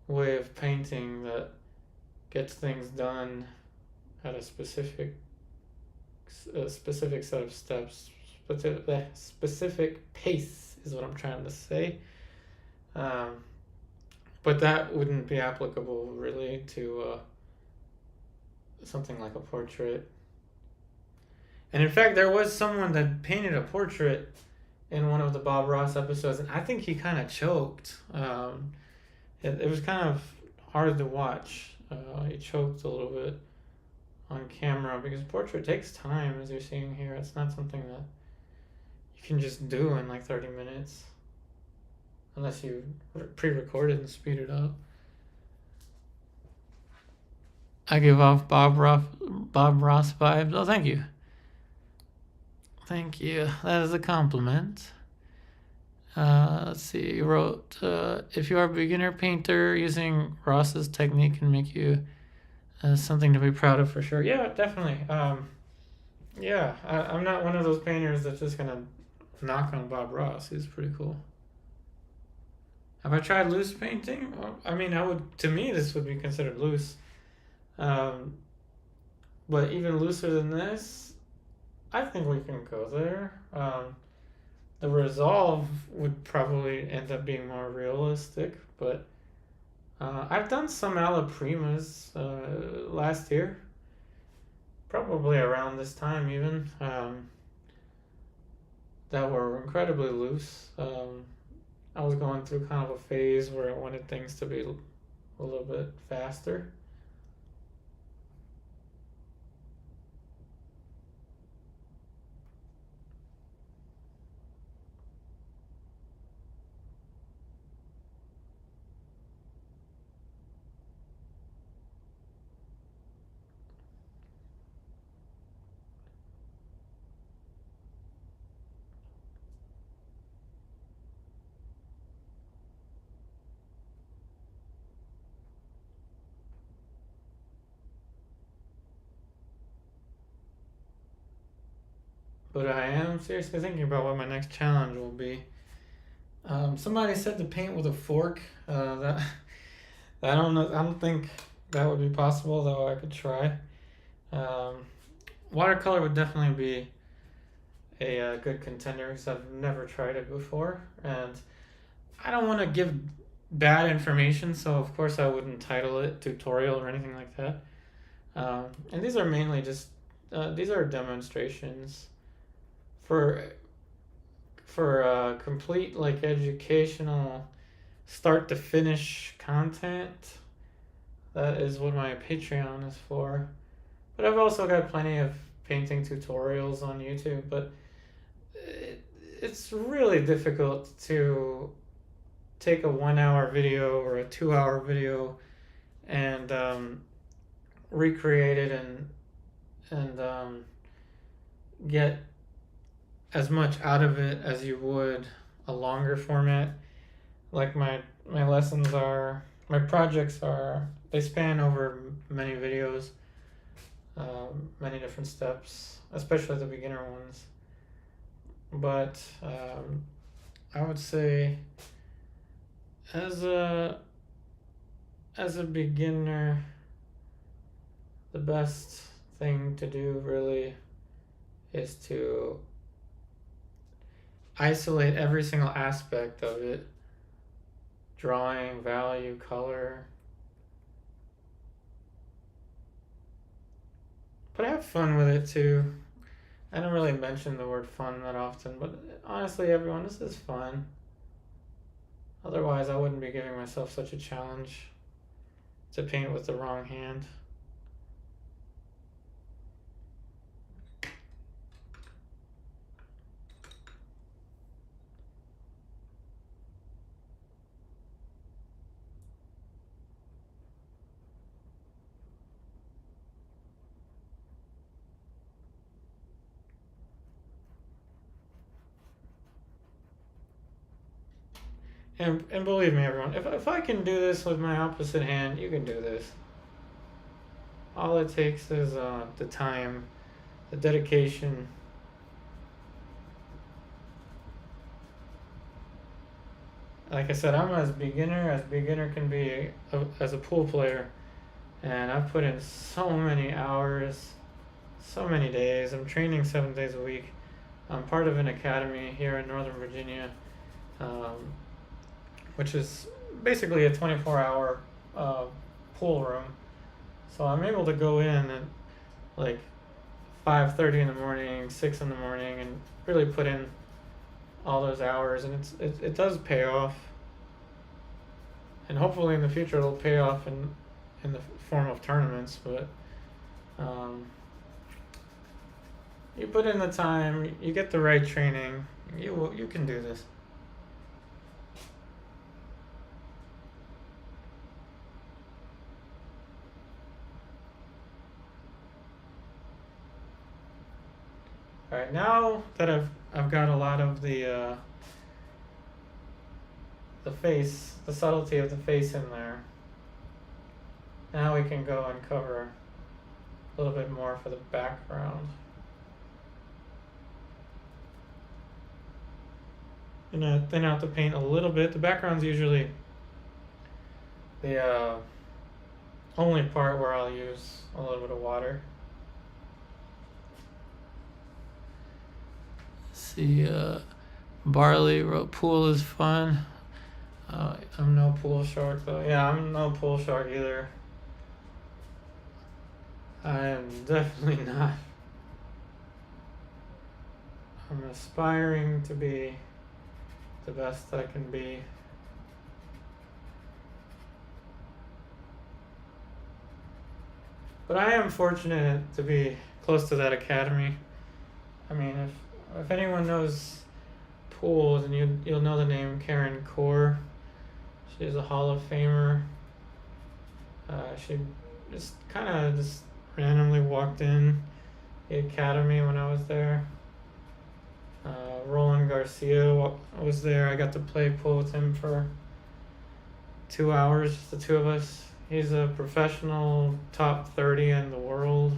way of painting that gets things done at a specific set of steps, specific pace is what I'm trying to say. But that wouldn't be applicable really to something like a portrait. And in fact, there was someone that painted a portrait in one of the Bob Ross episodes, and I think he kind of choked. It was kind of hard to watch. He choked a little bit on camera because portrait takes time, as you're seeing here. It's not something that you can just do in like 30 minutes unless you pre-record it and speed it up. I give off Bob Ross vibes. Oh, thank you. Thank you. That is a compliment. Let's see. You wrote, if you are a beginner painter, using Ross's technique can make you something to be proud of for sure. Yeah, definitely. Yeah, I'm not one of those painters that's just gonna knock on Bob Ross. He's pretty cool. Have I tried loose painting? Well, I mean, to me, this would be considered loose. Um, but even looser than this, I think we can go there. The resolve would probably end up being more realistic, but I've done some alla primas last year, probably around this time even, that were incredibly loose. I was going through kind of a phase where I wanted things to be a little bit faster. But I am seriously thinking about what my next challenge will be. Somebody said to paint with a fork. That I don't know. I don't think that would be possible, though. I could try. Watercolor would definitely be a good contender because I've never tried it before, and I don't want to give bad information, so of course I wouldn't title it tutorial or anything like that. And these are mainly just these are demonstrations for complete like educational start to finish content. That is what my Patreon is for. But I've also got plenty of painting tutorials on YouTube, but it's really difficult to take a 1 hour video or a 2 hour video and recreate it and get as much out of it as you would a longer format. Like my lessons are, my projects are, they span over many videos, many different steps, especially the beginner ones. But I would say as a beginner, the best thing to do really is to isolate every single aspect of it: drawing, value, color. But have fun with it too. I don't really mention the word fun that often, but honestly, everyone, this is fun. Otherwise, I wouldn't be giving myself such a challenge to paint with the wrong hand. And believe me, everyone, if I can do this with my opposite hand, you can do this. All it takes is the time, the dedication. Like I said, I'm as beginner can be as a pool player, and I've put in so many hours, so many days. I'm training 7 days a week. I'm part of an academy here in Northern Virginia, which is basically a 24-hour pool room. So I'm able to go in at like 5:30 in the morning, 6 in the morning, and really put in all those hours, and it does pay off. And hopefully in the future it'll pay off in the form of tournaments. But you put in the time, you get the right training, you can do this. All right, now that I've got a lot of the face, the subtlety of the face in there, now we can go and cover a little bit more for the background. gonna thin out the paint a little bit. The background's usually the only part where I'll use a little bit of water. See, Barley wrote pool is fun. I'm no pool shark though. Yeah, I'm no pool shark either. I am definitely not. I'm aspiring to be the best I can be. But I am fortunate to be close to that academy. I mean, if anyone knows pools, and you'll know the name Karen Core. She's a Hall of Famer. She just kind of just randomly walked in the academy when I was there. Roland Garcia was there. I got to play pool with him for 2 hours, just the two of us. He's a professional, top 30 in the world.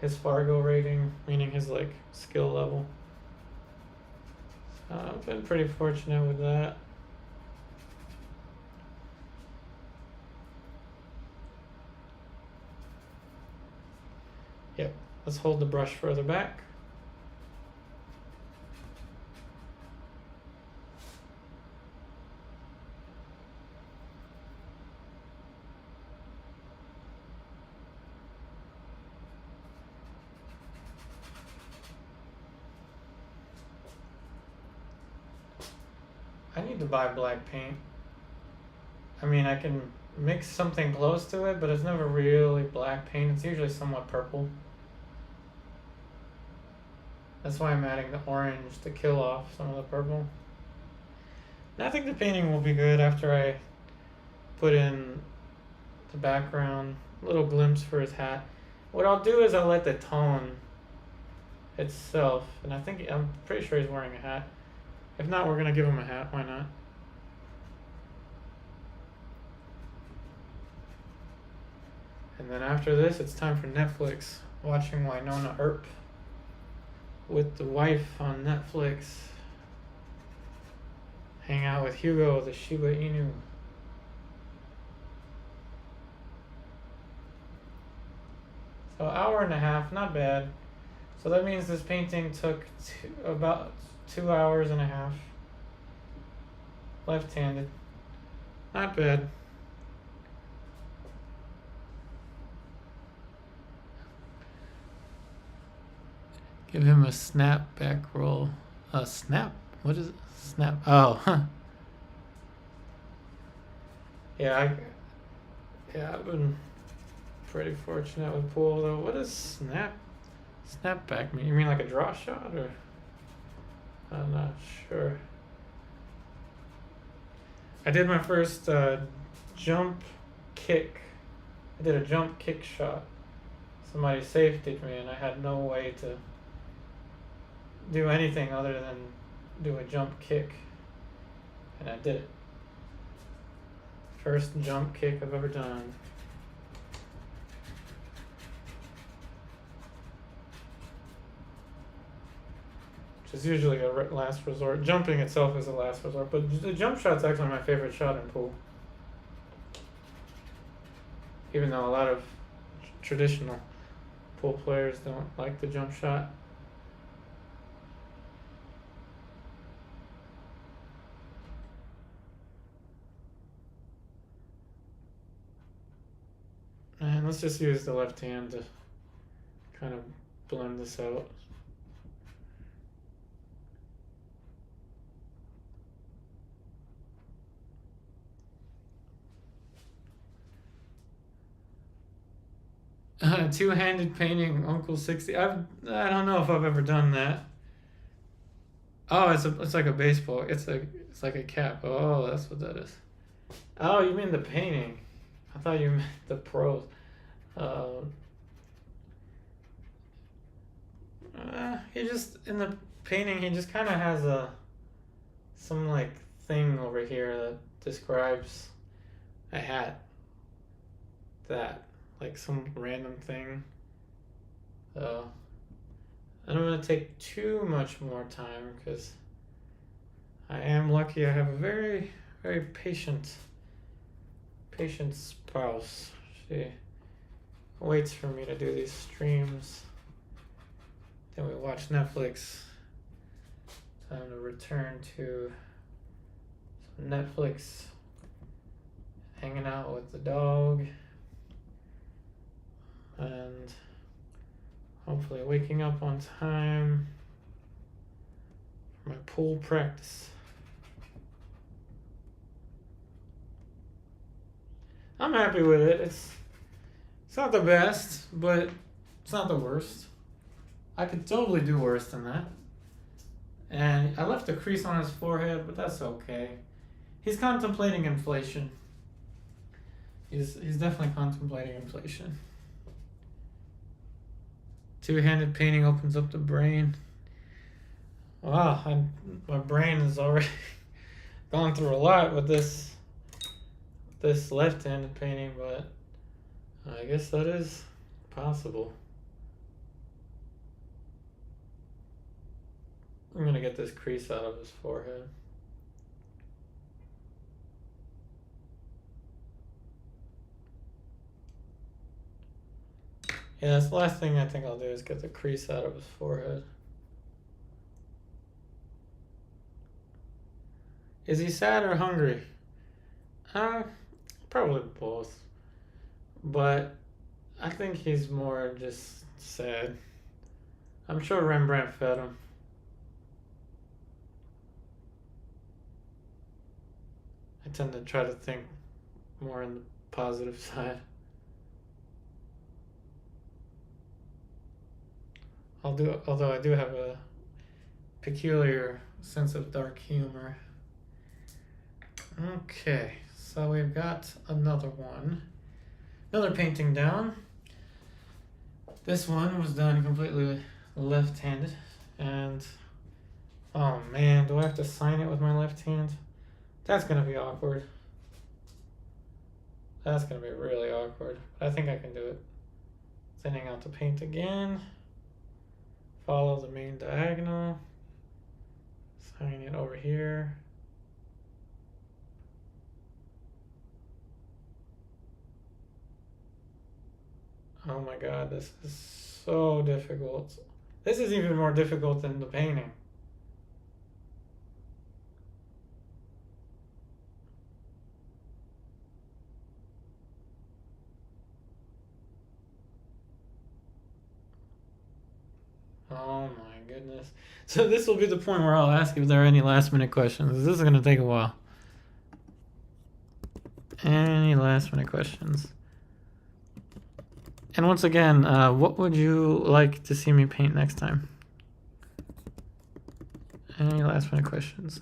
His Fargo rating, meaning his like skill level. So I've been pretty fortunate with that. Yep, let's hold the brush further back. I need to buy black paint. I mean, I can mix something close to it, but it's never really black paint. It's usually somewhat purple. That's why I'm adding the orange to kill off some of the purple. And I think the painting will be good after I put in the background, little glimpse for his hat. What I'll do is I'll let the tone itself, and I'm pretty sure he's wearing a hat. If not, we're gonna give him a hat, why not? And then after this, it's time for Netflix. Watching Winona Earp with the wife on Netflix. Hang out with Hugo, the Shiba Inu. So hour and a half, not bad. So that means this painting took about 2 hours and a half. Left-handed. Not bad. Give him a snap back roll. Snap? What is it? Snap. Oh, huh. Yeah, I've been pretty fortunate with pool though. What does snap back mean? You mean like a draw shot, or? I'm not sure. I did my first jump kick. I did a jump kick shot. Somebody safetied me and I had no way to do anything other than do a jump kick. And I did it. First jump kick I've ever done. Which is usually a last resort. Jumping itself is a last resort, but the jump shot's actually my favorite shot in pool. Even though a lot of traditional pool players don't like the jump shot. And let's just use the left hand to kind of blend this out. Two-handed painting, Uncle 60. I don't know if I've ever done that. Oh, it's like a baseball. It's like a cap. Oh, that's what that is. Oh, you mean the painting? I thought you meant the prose. He just in the painting he just kind of has some like thing over here that describes a hat. That like some random thing. I don't want to take too much more time because I am lucky I have a very, very patient spouse. She waits for me to do these streams. Then we watch Netflix. Time to return to some Netflix. Hanging out with the dog. And hopefully waking up on time for my pool practice. I'm happy with it. It's not the best, but it's not the worst. I could totally do worse than that. And I left a crease on his forehead, but that's okay. He's contemplating inflation. He's definitely contemplating inflation. Two-handed painting opens up the brain. Wow, my brain has already gone through a lot with this left-handed painting, but I guess that is possible. I'm gonna get this crease out of his forehead. Yeah, that's the last thing I think I'll do is get the crease out of his forehead. Is he sad or hungry? Probably both. But I think he's more just sad. I'm sure Rembrandt fed him. I tend to try to think more on the positive side. Although I do have a peculiar sense of dark humor. Okay, so we've got another one. Another painting down. This one was done completely left-handed. And, oh man, do I have to sign it with my left hand? That's gonna be awkward. That's gonna be really awkward. I think I can do it. Thinning out the paint again. Follow the main diagonal. Sign it over here. Oh my god, this is so difficult. This is even more difficult than the painting. Oh my goodness. So this will be the point where I'll ask if there are any last minute questions. This is going to take a while. Any last minute questions? And once again, what would you like to see me paint next time? Any last minute questions?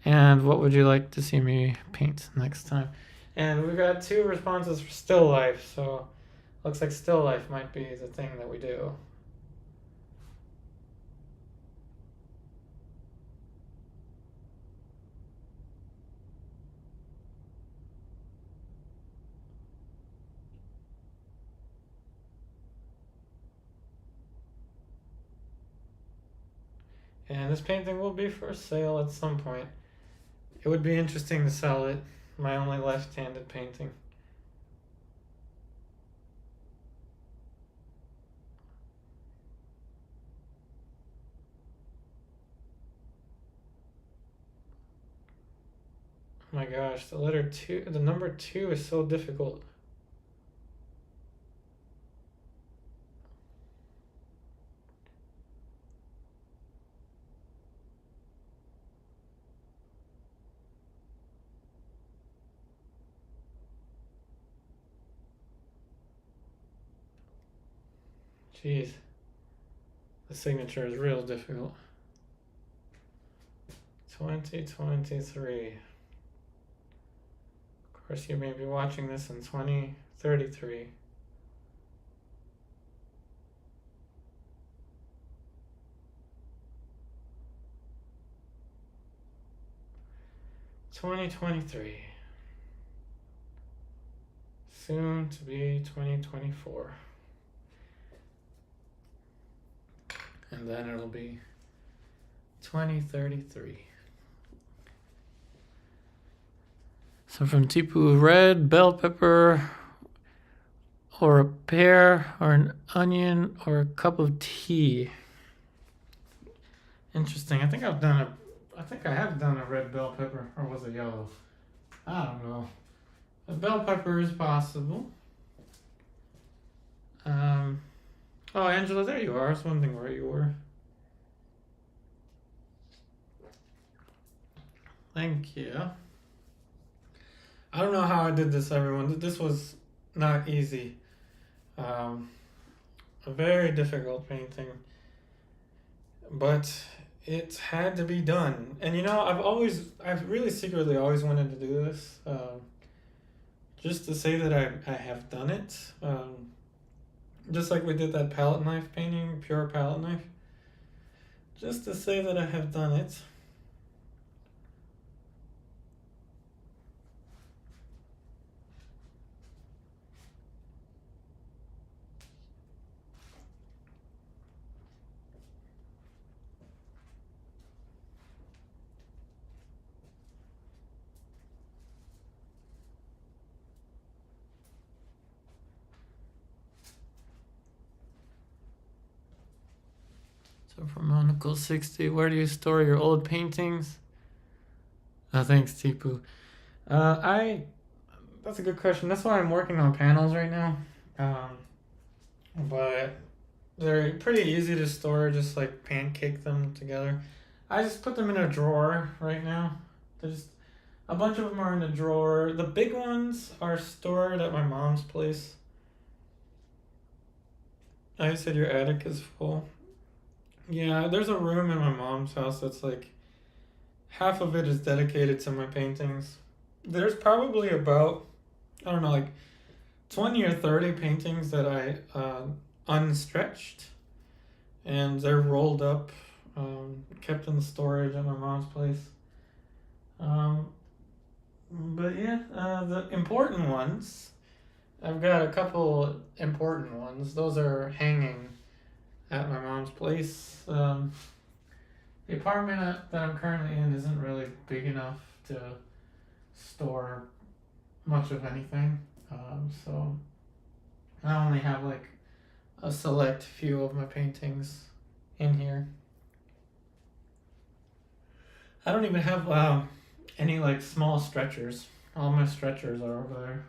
And what would you like to see me paint next time? And we've got 2 responses for still life, so looks like still life might be the thing that we do. And this painting will be for sale at some point. It would be interesting to sell it. My only left-handed painting. Oh my gosh, the number 2 is so difficult. Jeez. The signature is real difficult. 2023. Of course, you may be watching this in 2033. Soon to be 2024. And then it'll be 2033. So from Tipu, red bell pepper, or a pear, or an onion, or a cup of tea. Interesting. I think I have done a red bell pepper, or was it yellow? I don't know. A bell pepper is possible. Oh, Angela, there you are. I was wondering where you were. Thank you. I don't know how I did this, everyone. This was not easy. A very difficult painting. But it had to be done. And you know, I've really secretly always wanted to do this. Just to say that I have done it. Just like we did that palette knife painting, pure palette knife. Just to say that I have done it. So from Monocle60, where do you store your old paintings? Thanks, Tipu. That's a good question. That's why I'm working on panels right now. But they're pretty easy to store, just like pancake them together. I just put them in a drawer right now. There's a bunch of them are in a drawer. The big ones are stored at my mom's place. I said your attic is full. Yeah, there's a room in my mom's house that's like half of it is dedicated to my paintings. There's probably about, I don't know, like 20 or 30 paintings that I unstretched, and they're rolled up, kept in storage at my mom's place. But yeah, the important ones, I've got a couple important ones. Those are hanging at my mom's place. The apartment that I'm currently in isn't really big enough to store much of anything. So I only have like a select few of my paintings in here. I don't even have any like small stretchers. All my stretchers are over there.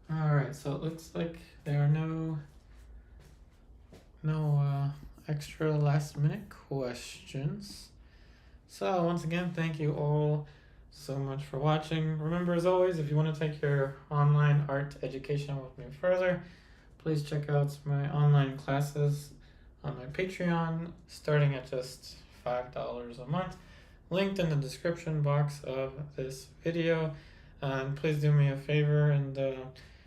Alright, so it looks like there are no extra last minute questions. So once again, thank you all so much for watching. Remember, as always, if you want to take your online art education with me further, please check out my online classes on my Patreon, starting at just $5 a month, linked in the description box of this video. And please do me a favor and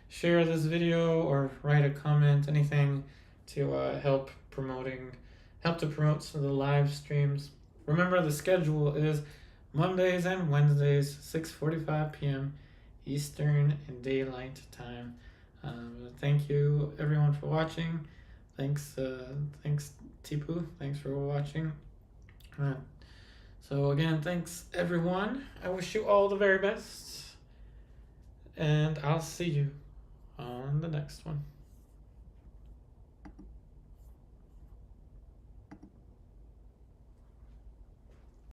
share this video or write a comment, anything to help to promote some of the live streams. Remember, the schedule is Mondays and Wednesdays, 6:45 p.m. Eastern and Daylight Time. Thank you everyone for watching. Thanks Tipu. Thanks for watching. So again, thanks everyone. I wish you all the very best, and I'll see you on the next one.